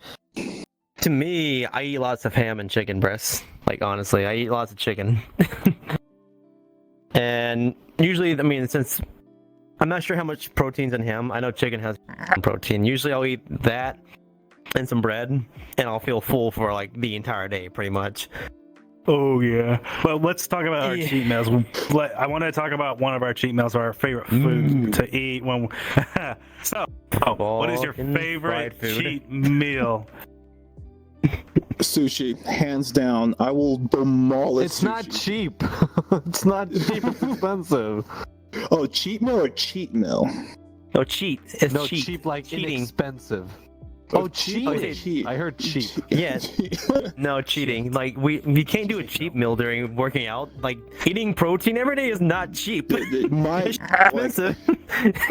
to me, I eat lots of ham and chicken breasts. Like, honestly, I eat lots of chicken. And usually, since I'm not sure how much protein's in ham, I know chicken has protein. Usually I'll eat that and some bread, and I'll feel full for like the entire day, pretty much. Oh yeah. Well, let's talk about our cheat meals. I want to talk about one of our cheat meals, our favorite food to eat when. So, what is your favorite cheat meal? Sushi, hands down. I will demolish. It's sushi. not cheap. It's not cheap. It's expensive. Oh, cheat meal or cheat meal? No, cheat. It's No, cheap. cheap like Cheating. inexpensive. Oh, cheat. cheat. I heard cheap. Yeah. No, cheating. Like we can't do a cheap meal during working out. Like eating protein every day is not cheap. My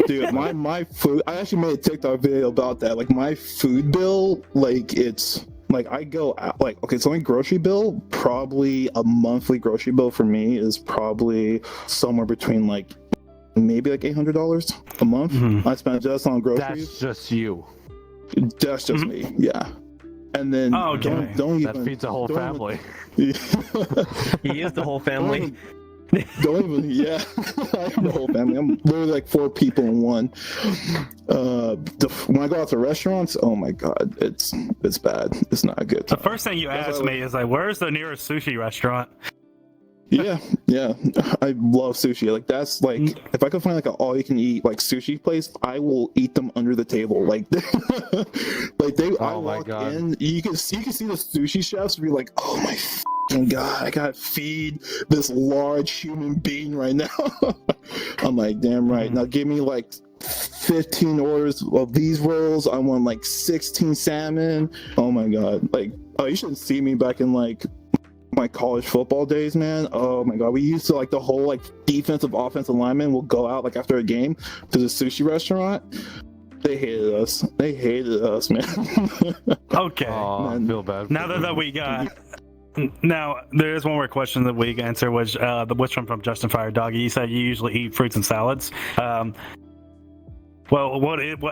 dude, my food. I actually made a TikTok video about that. Like my food bill, like it's like I go out, like okay, so my grocery bill, probably a monthly grocery bill for me is probably somewhere between like maybe like $800 a month. Mm-hmm. I spend just on groceries. That's just you. That's just me, yeah. And then don't even, that feeds a whole family. He is the whole family. Don't even, yeah. I'm the whole family. I'm literally like 4 people in one. When I go out to restaurants, oh my god, it's bad. It's not a good time. The first thing you ask me is like, where's the nearest sushi restaurant? Yeah, I love sushi. Like that's like if I could find like an all-you-can-eat like sushi place, I will eat them under the table. Like, I walk in, you can see the sushi chefs be like, oh my god, I gotta feed this large human being right now. I'm like, damn right. Now give me like 15 orders of these rolls. I want like 16 salmon. Oh my god, like you should see me back in like my college football days, man. Oh my god, we used to like the whole like defensive offensive lineman will go out like after a game to the sushi restaurant. They hated us, man. Okay. I feel bad. Now that we got now there is one more question that we answer, which which one from Justin Fire Doggy. You said you usually eat fruits and salads. Well,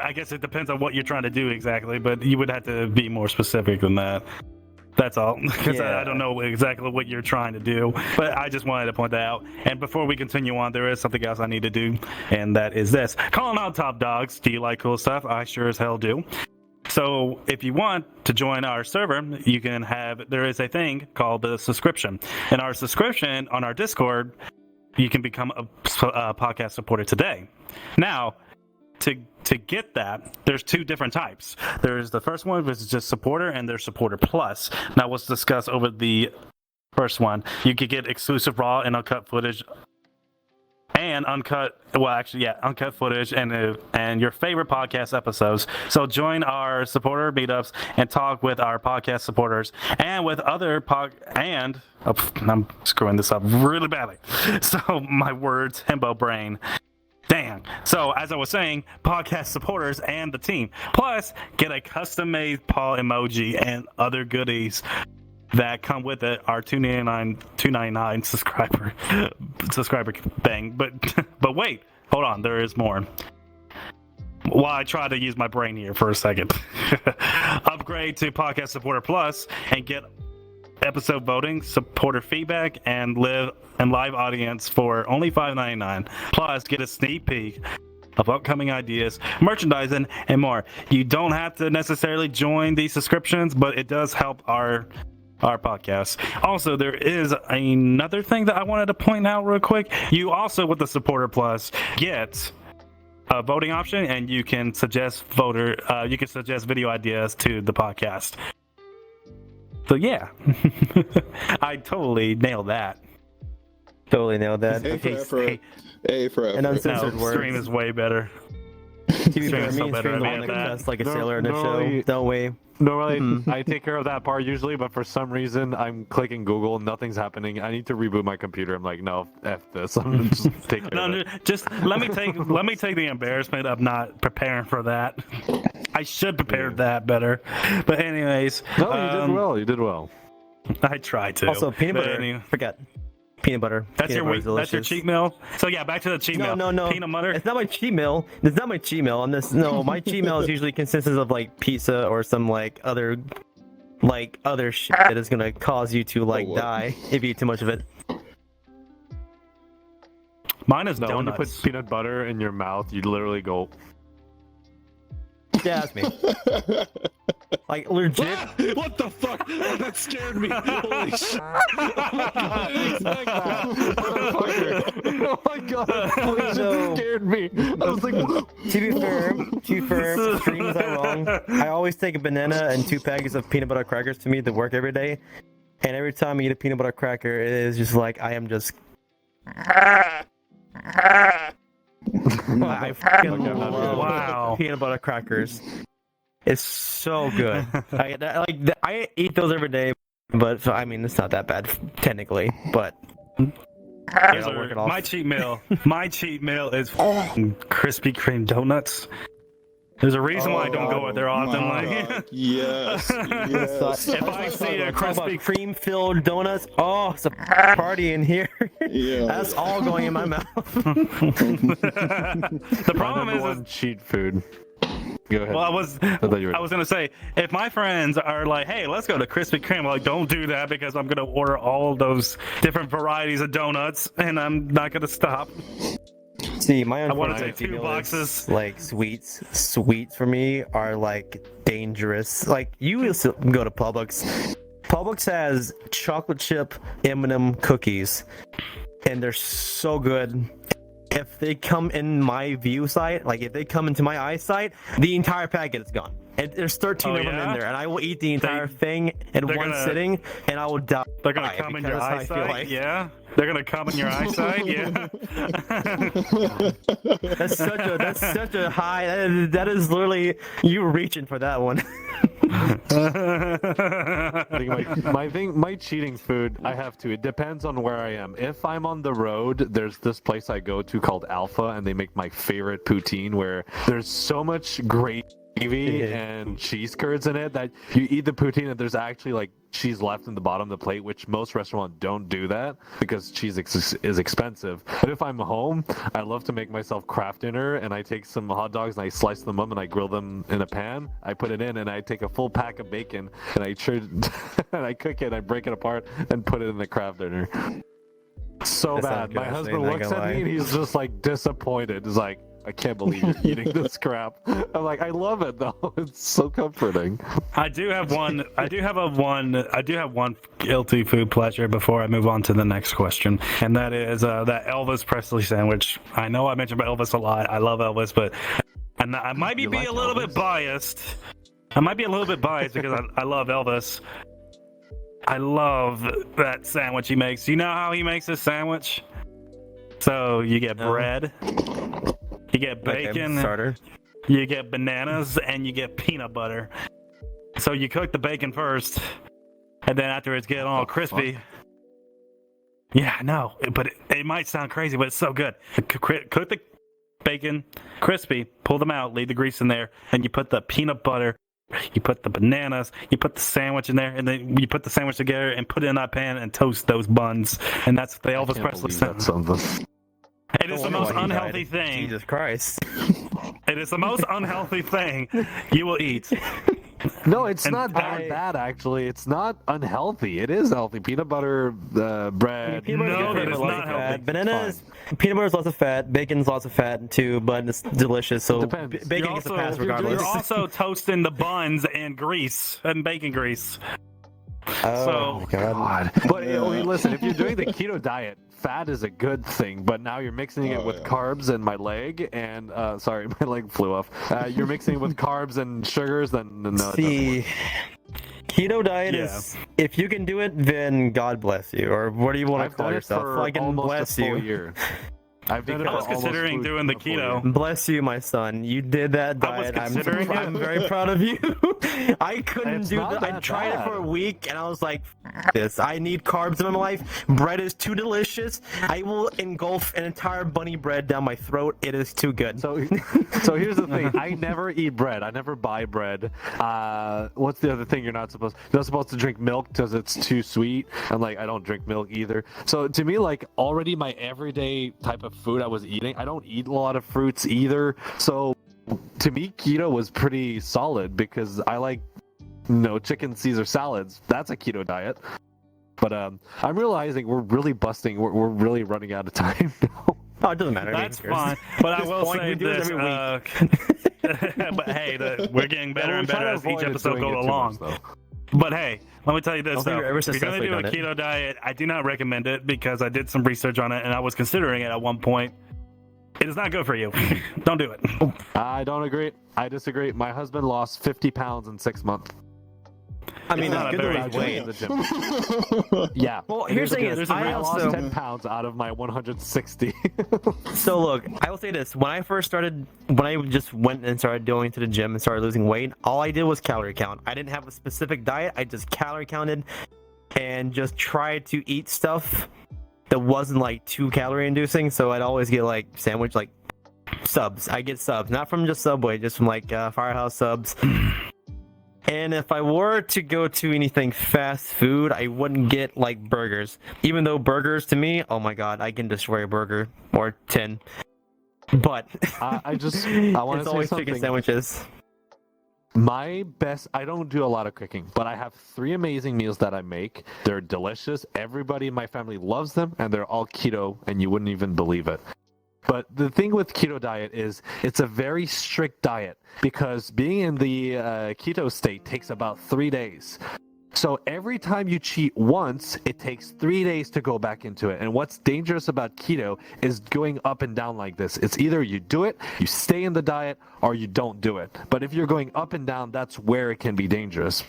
I guess it depends on what you're trying to do exactly, but you would have to be more specific than that. That's all, because I don't know exactly what you're trying to do, but I just wanted to point that out. And before we continue on, there is something else I need to do, and that is this. Calling out top dogs. Do you like cool stuff? I sure as hell do. So if you want to join our server, you can there is a thing called the subscription. And our subscription on our Discord you can become a podcast supporter today. Now, to get that, there's two different types. There's the first one, which is just supporter, and there's supporter plus. Now, let's discuss over the first one. You could get exclusive raw and uncut footage, and uncut footage and your favorite podcast episodes. So join our supporter meetups and talk with our podcast supporters and with other I'm screwing this up really badly. So my words, himbo brain. Damn. So as I was saying, podcast supporters and the team. Plus, get a custom-made paw emoji and other goodies that come with it. Our $2.99 subscriber thing. But wait, hold on, there is more. While I try to use my brain here for a second. Upgrade to Podcast Supporter Plus and get episode voting, supporter feedback, and live audience for only $5.99. Plus, get a sneak peek of upcoming ideas, merchandising, and more. You don't have to necessarily join these subscriptions, but it does help our podcast. Also, there is another thing that I wanted to point out real quick. You also, with the Supporter Plus, get a voting option, and you can suggest video ideas to the podcast. So yeah, I totally nailed that. Totally nailed that. A for and uncensored words. Stream is way better. TV so better. The one that cuts like a sailor in the show. Don't we? Normally, I take care of that part usually, but for some reason, I'm clicking Google, nothing's happening. I need to reboot my computer. I'm like, no, F this. I'm gonna just take care of it. Just let me take the embarrassment of not preparing for that. I should prepare that better. But anyways, no, you did well. I tried to. Also, peanut butter. Forget. Peanut butter. That's your cheat meal. So yeah, back to the cheat meal. No. Peanut butter. It's not my cheat meal. It's not my cheat meal. My cheat meal is usually consists of like pizza or some other shit that is gonna cause you to die if you eat too much of it. Mine is donuts. When you put peanut butter in your mouth, you literally go. Yeah, that's me. Like legit. What the fuck? Oh, that scared me. Holy shit. Oh my god. That scared me. I was like, to be fair, streams are wrong. I always take a banana and 2 packets of peanut butter crackers to me to work every day. And every time I eat a peanut butter cracker, it is just like I am just I fucking love peanut butter crackers. It's so good. I eat those every day, but I mean it's not that bad technically. But my cheat meal. My cheat meal is Krispy Kreme donuts. There's a reason why I don't go there often. Yes. If I see a Krispy Kreme filled donuts, it's a party in here. Yeah. That's all going in my mouth. The problem is cheat food. Go ahead. Well, I was gonna say, if my friends are like, "Hey, let's go to Krispy Kreme," I'm like, don't do that because I'm gonna order all those different varieties of donuts, and I'm not gonna stop. See, my I want to take 2 boxes. Like sweets. Sweets for me are like dangerous. Like you used to go to Publix. Publix has chocolate chip M&M cookies, and they're so good. If they come in my view sight, like if they come into my eyesight, the entire packet is gone. And there's 13 of them in there, and I will eat the entire thing in one sitting, and I will die. They're gonna come in your eyesight, yeah. They're gonna come in your eyesight, yeah. That's such a high. That is literally you reaching for that one. My cheating food, I have to. It depends on where I am. If I'm on the road, there's this place I go to called Alpha, and they make my favorite poutine, where there's so much great gravy and cheese curds in it that you eat the poutine and there's actually like cheese left in the bottom of the plate, which most restaurants don't do that because cheese is expensive. But if I'm home, I love to make myself craft dinner, and I take some hot dogs and I slice them up and I grill them in a pan. I put it in and I take a full pack of bacon and I cook it, I break it apart and put it in the craft dinner. So bad. My husband looks at me and he's just like disappointed. He's like, I can't believe you're eating this crap. I'm like, I love it though. It's so comforting. I do have one guilty food pleasure before I move on to the next question, and that is that Elvis Presley sandwich. I know I mentioned about Elvis a lot. I love Elvis, but I might be a little bit biased. I might be a little bit biased because I love Elvis. I love that sandwich he makes. You know how he makes his sandwich? So you get bread, you get bacon, starter. You get bananas, and you get peanut butter. So you cook the bacon first, and then after it's getting all crispy. Yeah, I know, but it might sound crazy, but it's so good. Cook the bacon, crispy, pull them out, leave the grease in there, and you put the peanut butter, you put the bananas, you put the sandwich in there, and then you put the sandwich together and put it in that pan and toast those buns. And that's the Elvis Presley sandwich. It is the most unhealthy thing. Jesus Christ. It is the most unhealthy thing you will eat. No, it's not that bad, actually. It's not unhealthy. It is healthy. Peanut butter, bread. No, that is not healthy. Bananas, peanut butter is lots of fat. Bacon's lots of fat too, but it's delicious. So bacon gets a pass regardless. You're also toasting the buns and grease and bacon grease. Oh my God. But listen, if you're doing the keto diet, fat is a good thing, but now you're mixing it with carbs and my leg, and sorry, my leg flew off. You're mixing it with carbs and sugars, then no. See, keto diet is, if you can do it, then God bless you, or what do you want to call yourself? I can bless you. Year. I've done it. I was considering doing the keto. Bless you, my son. You did that diet. I'm very proud of you. I couldn't do that. I tried it for a week, and I was like, "This. I need carbs in my life. Bread is too delicious. I will engulf an entire bunny bread down my throat. It is too good." So here's the thing. I never eat bread. I never buy bread. What's the other thing you're not supposed? You're not supposed to drink milk because it's too sweet. And like, I don't drink milk either. So to me, like, already my everyday type of food I was eating, I don't eat a lot of fruits either. So to me, keto was pretty solid because I like, chicken Caesar salads. That's a keto diet. But I'm realizing we're really busting. We're really running out of time now. Oh, it doesn't matter. That's fine. But I will say this. But hey, we're getting better and better as each episode goes along. But hey, let me tell you this, though. If you're going to do a keto diet, I do not recommend it because I did some research on it and I was considering it at one point. It is not good for you. Don't do it. I don't agree. I disagree. My husband lost 50 pounds in 6 months. I mean, that's good to lose weight in the gym. Yeah. Well, here's the thing is, I lost 10 pounds out of my 160. So look, I will say this: when I just went and started going to the gym and started losing weight, all I did was calorie count. I didn't have a specific diet. I just calorie counted and just tried to eat stuff that wasn't like too calorie inducing. So I'd always get like sandwich, like subs. I get subs, not from just Subway, just from like Firehouse subs. And if I were to go to anything fast food, I wouldn't get like burgers. Even though burgers to me, oh my God, I can destroy a burger or 10. But I want to say always something. chicken sandwiches. I don't do a lot of cooking, but I have 3 amazing meals that I make. They're delicious. Everybody in my family loves them, and they're all keto, and you wouldn't even believe it. But the thing with keto diet is it's a very strict diet because being in the keto state takes about 3 days. So every time you cheat once, it takes 3 days to go back into it. And what's dangerous about keto is going up and down like this. It's either you do it, you stay in the diet, or you don't do it. But if you're going up and down, that's where it can be dangerous.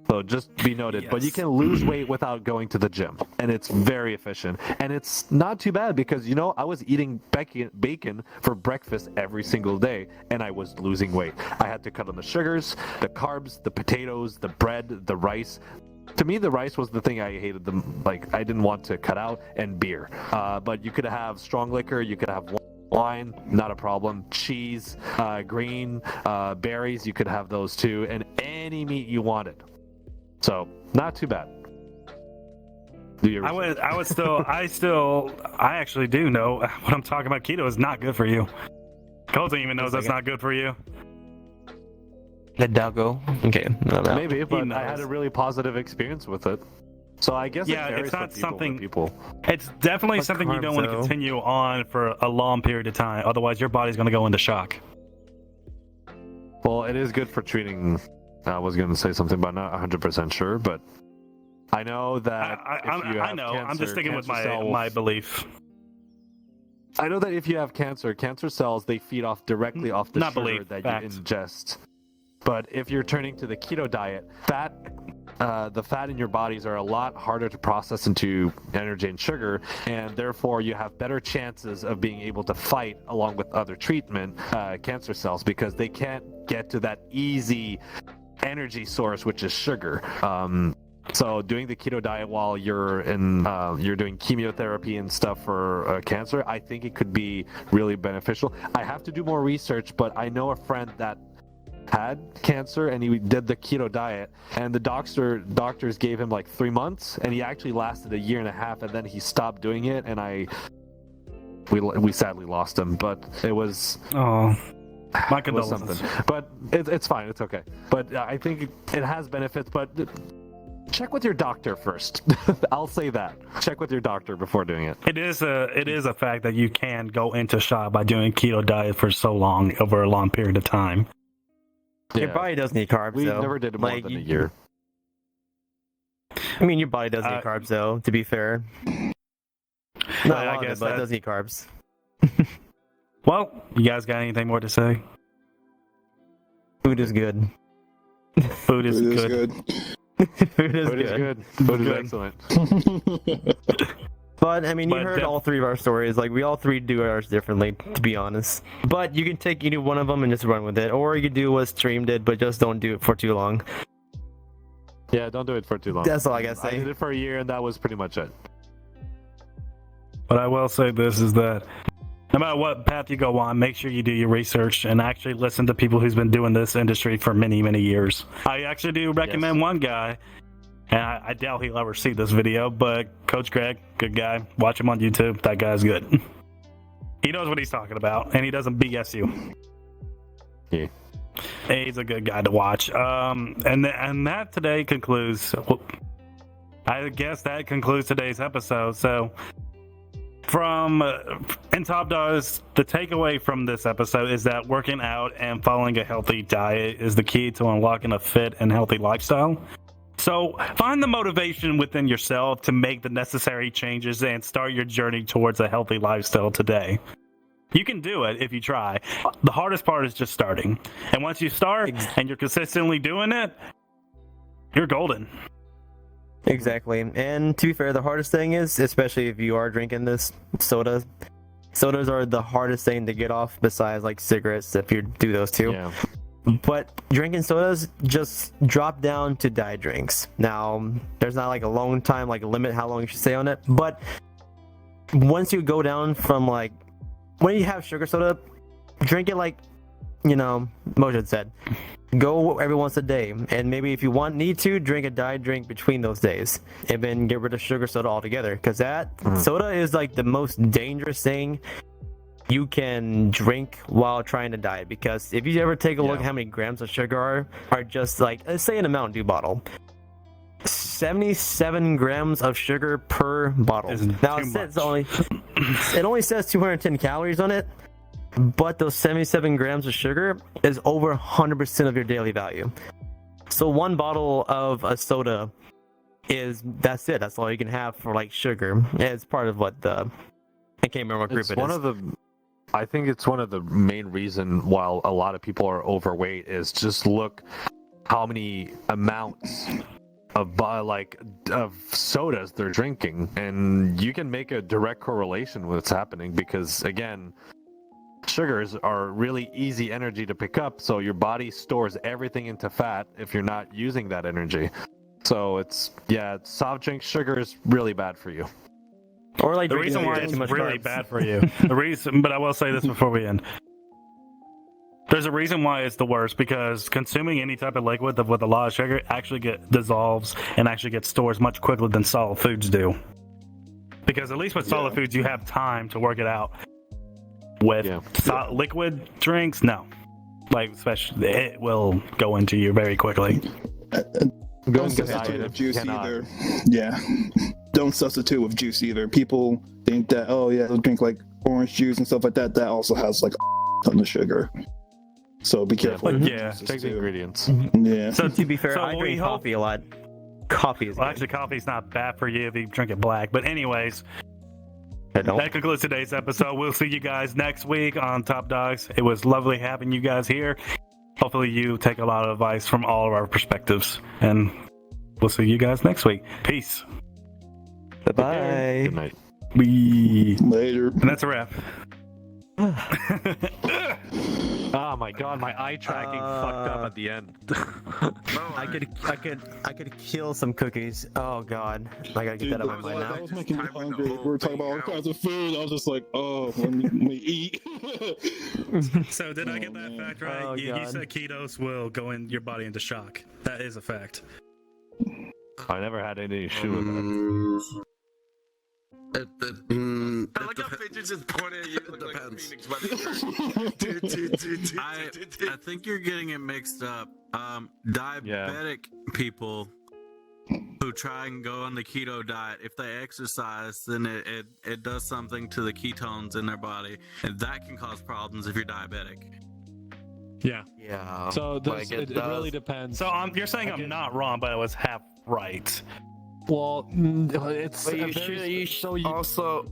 So just be noted. Yes. But you can lose weight without going to the gym, and it's very efficient. And it's not too bad because, I was eating bacon for breakfast every single day, and I was losing weight. I had to cut on the sugars, the carbs, the potatoes, the bread, the rice. To me, the rice was the thing I hated. I didn't want to cut out, and beer. But you could have strong liquor, you could have wine, not a problem. Cheese, green, berries, you could have those too, and any meat you wanted. So, not too bad. I actually do know what I'm talking about. Keto is not good for you. Coltyn even knows that's not good for you. The doggo. Okay. Maybe, but I had a really positive experience with it. So I guess Yeah, it varies it's not from people to something- people. It's definitely But something you don't want to carbs, though. continue on for a long period of time. Otherwise, your body's going to go into shock. Well, it is good for treating. I was going to say something, but I'm not 100% sure. But I know that if you have I know. cancer, I'm just sticking with cancer cells- my belief. I know that if you have cancer cells, they feed off directly off the Not sugar belief, that facts. you ingest. But if you're turning to the keto diet, the fat in your bodies are a lot harder to process into energy and sugar, and therefore you have better chances of being able to fight along with other treatment cancer cells, because they can't get to that easy energy source, which is sugar. So doing the keto diet while you're doing chemotherapy and stuff for cancer, I think it could be really beneficial. I have to do more research, but I know a friend that had cancer and he did the keto diet, and the doctors gave him like 3 months, and he actually lasted a year and a half, and then he stopped doing it, and we sadly lost him. But it was Oh, my it was condolences. something. But it's fine, it's okay. But I think it has benefits, but check with your doctor first. I'll say that. Check with your doctor before doing it. It is a fact that you can go into shock by doing keto diet for so long, over a long period of time. Your body does need carbs, We though. never did more than a year. I mean, your body does need carbs, though, to be fair. Not Well, a I lot of guess it, but that- it does need carbs. Well, you guys got anything more to say? Food is good. Food is It is good. Food is Food is good. good. Food is Good. excellent. But, I mean, you But heard all three of our stories. Like, we all three do ours differently, to be honest. But you can take either one of them and just run with it. Or you could do what Stream did, but just don't do it for too long. Yeah, don't do it for too long. That's all I gotta I say. did it for a year, and that was pretty much it. But I will say this is that no matter what path you go on, make sure you do your research and actually listen to people who's been doing this industry for many, many years. I actually do recommend one guy, and I doubt he'll ever see this video, but Coach Greg, good guy. Watch him on YouTube. That guy's good. He knows what he's talking about, and he doesn't BS you. Yeah. He's a good guy to watch. And that today concludes. I guess that concludes today's episode. So, in Top Dogs, the takeaway from this episode is that working out and following a healthy diet is the key to unlocking a fit and healthy lifestyle. So find the motivation within yourself to make the necessary changes and start your journey towards a healthy lifestyle today. You can do it if you try. The hardest part is just starting. And once you start and you're consistently doing it, you're golden. Exactly. And to be fair, the hardest thing is, especially if you are drinking this sodas are the hardest thing to get off besides like cigarettes, if you do those two. Yeah. But drinking sodas, just drop down to diet drinks. Now, there's not like a long time, like a limit how long you should stay on it. But once you go down from like, when you have sugar soda, drink it like, Motion said. Go every once a day. And maybe if you need to, drink a diet drink between those days. And then get rid of sugar soda altogether. Because soda is like the most dangerous thing you can drink while trying to diet, because if you ever take a look at how many grams of sugar are just like, let's say in a Mountain Dew bottle, 77 grams of sugar per bottle. Now it only says 210 calories on it, but those 77 grams of sugar is over 100% of your daily value. So one bottle of a soda that's it. That's all you can have for like sugar. It's part of what I can't remember what group it is. I think it's one of the main reason why a lot of people are overweight is just look how many amounts of sodas they're drinking, and you can make a direct correlation with what's happening, because again, sugars are really easy energy to pick up, so your body stores everything into fat if you're not using that energy. So soft drink sugar is really bad for you. Or like The reason why too it's much really carbs. bad for you. But I will say this before we end. There's a reason why it's the worst, because consuming any type of liquid with a lot of sugar actually dissolves and actually gets stored much quicker than solid foods do. Because at least with solid foods, you have time to work it out. With liquid drinks, no. Like, especially, it will go into you very quickly. Don't substitute with juice either. Yeah. Don't substitute with juice either. People think that, oh yeah, they'll drink like orange juice and stuff like that. That also has like a ton of sugar. So be careful. Check the ingredients. Yeah. So to be fair, So I we drink hope- coffee a lot. Coffee is Well, good. actually, coffee's not bad for you if you drink it black. But anyways, I don't. that concludes today's episode. We'll see you guys next week on Top Dogs. It was lovely having you guys here. Hopefully you take a lot of advice from all of our perspectives. And we'll see you guys next week. Peace. Bye. Good night. Later. And that's a wrap. Oh my god, my eye tracking fucked up at the end. I could kill some cookies. Oh god, I gotta get that out of my mind That now. was making me hungry. We were talking about all kinds of food. I was just like, oh, let me eat. So did I get Oh, that man. fact right? Oh, You God. said ketos will go in your body into shock. That is a fact. I never had any issue with that. I like how Fidget just pointed at you like a phoenix by the I think you're getting it mixed up. Diabetic people who try and go on the keto diet, if they exercise, then it does something to the ketones in their body, and that can cause problems if you're diabetic. Yeah. Yeah. So this, like it really depends. So you're saying I'm not wrong, but I was half right. Well, it's But a you very- should. You so should you also.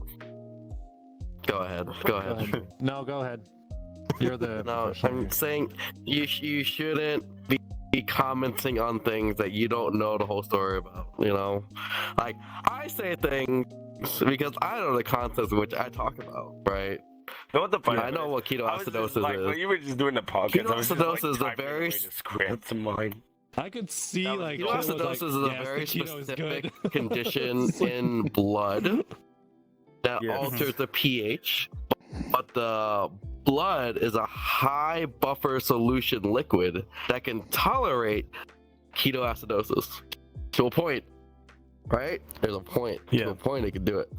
Go ahead. Go ahead. No, go ahead. You're the No, professional I'm here. saying you shouldn't be commenting on things that you don't know the whole story about. You know, like I say things because I know the concepts in which I talk about, right? know what the funny I know what I was just ketoacidosis like, when is. you were just doing the podcast, I was just, like, Ketoacidosis is a typing very away the script in mine. I could see That was like good. it was like, Ketoacidosis is a yes, very the keto is specific good. condition in blood that Yes. alters the pH, but the blood is a high buffer solution liquid that can tolerate ketoacidosis to a point, right? There's a point. Yeah. To a point, it can do it.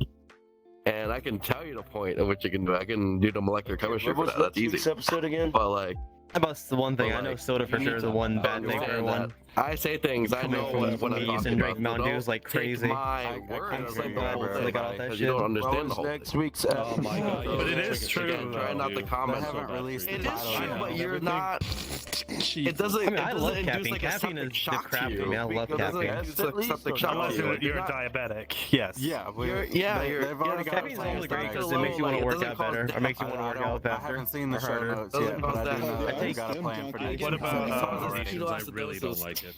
And I can tell you the point at which you can do it. I can do the molecular chemistry for that. That's easy. Episode again? But like, That's the one thing. But, I know like, soda for you sure need is the to one bad thing for understand everyone. that I say things. I Coming know from what I'm me talking and drink about. Mountain Don't Dews like take crazy. my word can't for say the whole that, thing, they got all that because shit. you don't understand the whole next thing. week's Oh my god, But it is true, Again, try not to They comment. haven't released the It is title true, yet. but you're Everything- not. Jeez. It doesn't. I mean, it I doesn't love induce caffeine. like a Caffeine septic is the shock crap to for you. me. I love It doesn't caffeine. induce a septic shock Unless to you. you're diabetic, yes. Yeah, They've already got Caffeine's plans only to great make because it it makes you want to low. work It doesn't out cause better, or death. makes you want to work out I faster. haven't seen the or show harder. notes Doesn't yet, but cause I do that. know that I they've take got a plan for I these. get What about, I really don't like it.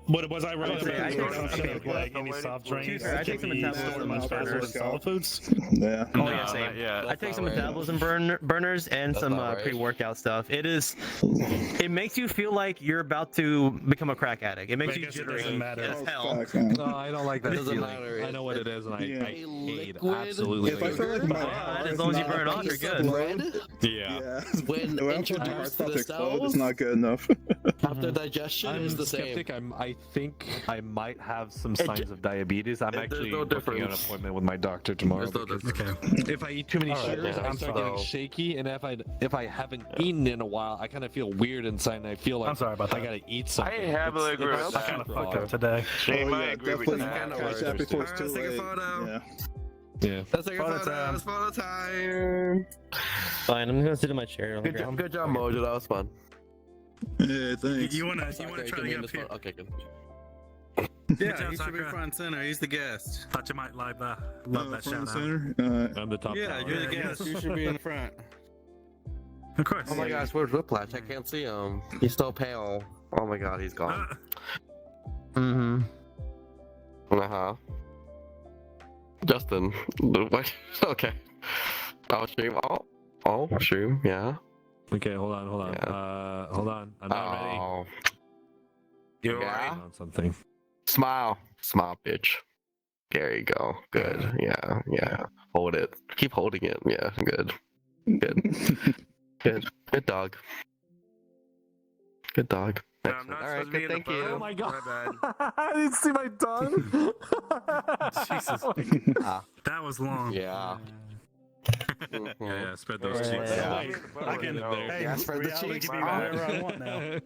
What was I right I about? take some- Like any soft drinks? I take some metabolism burners. Solid foods? Yeah. Oh yeah, same. Yeah, I take some that's not metabolism burners and That's some not right. pre-workout stuff. It makes you feel like you're about to become a crack addict. It makes I you guess it jittery doesn't matter. as Oh, hell. fuck, man. No, I don't like that It doesn't feeling. matter. I know what it is, and Yeah. I hate liquid- absolutely. If I feel like my heart As is long as you not burn up off, to you're the good. Bread, Yeah. when When my introduced heart's to about the to explode, cells, it's not good enough. after digestion I'm is the same. skeptic. I think I might have some It signs ju- of diabetes. I'm there's actually no booking an difference. appointment with my doctor tomorrow. There's no because difference. if I eat too many All right, sugars, yeah, I start getting so- shaky, and if I haven't eaten in a while, I kind of feel weird inside, and I feel like I'm sorry about I that. gotta eat something. heavily agree with it's that. I kind of super fucked odd. up today. Shame, Oh, I yeah, agree with definitely that. catch that before it's too Alright, let's take a late. photo. Yeah. Yeah. Let's take a Photo photo. time. It's photo time. Fine, I'm gonna sit in my chair on the Good job, ground. good job, Mojo. That was fun. Yeah, thanks. You wanna Okay, try give to me get up this here? photo. Okay, good. Yeah, he should be front and center. He's the guest. Thought you might love that front shout out. and center. I'm the top. Yeah, dog. you're the guest. You should be in the front. Of course. Oh my gosh, where's Whiplash? I can't see him. He's so pale. Oh my god, he's gone. Mm-hmm. Uh-huh. Justin. What? Okay. I'll stream. Oh, stream, yeah. Okay, hold on. Yeah. Hold on. I'm not ready. Oh. You're Yeah. On something. Smile, bitch. There you go. Good. Yeah. Hold it. Keep holding it. Yeah, good. Good dog. Good dog. I'm Excellent. not All right, supposed to be good. in the Thank photo. you. Oh my god! My bad. I didn't see my tongue. Jesus. That was long. Yeah. Yeah, spread those Yeah. cheeks. Yeah. Wait, I can. Hey, Yeah, spread the reality cheeks. can be whatever I want now.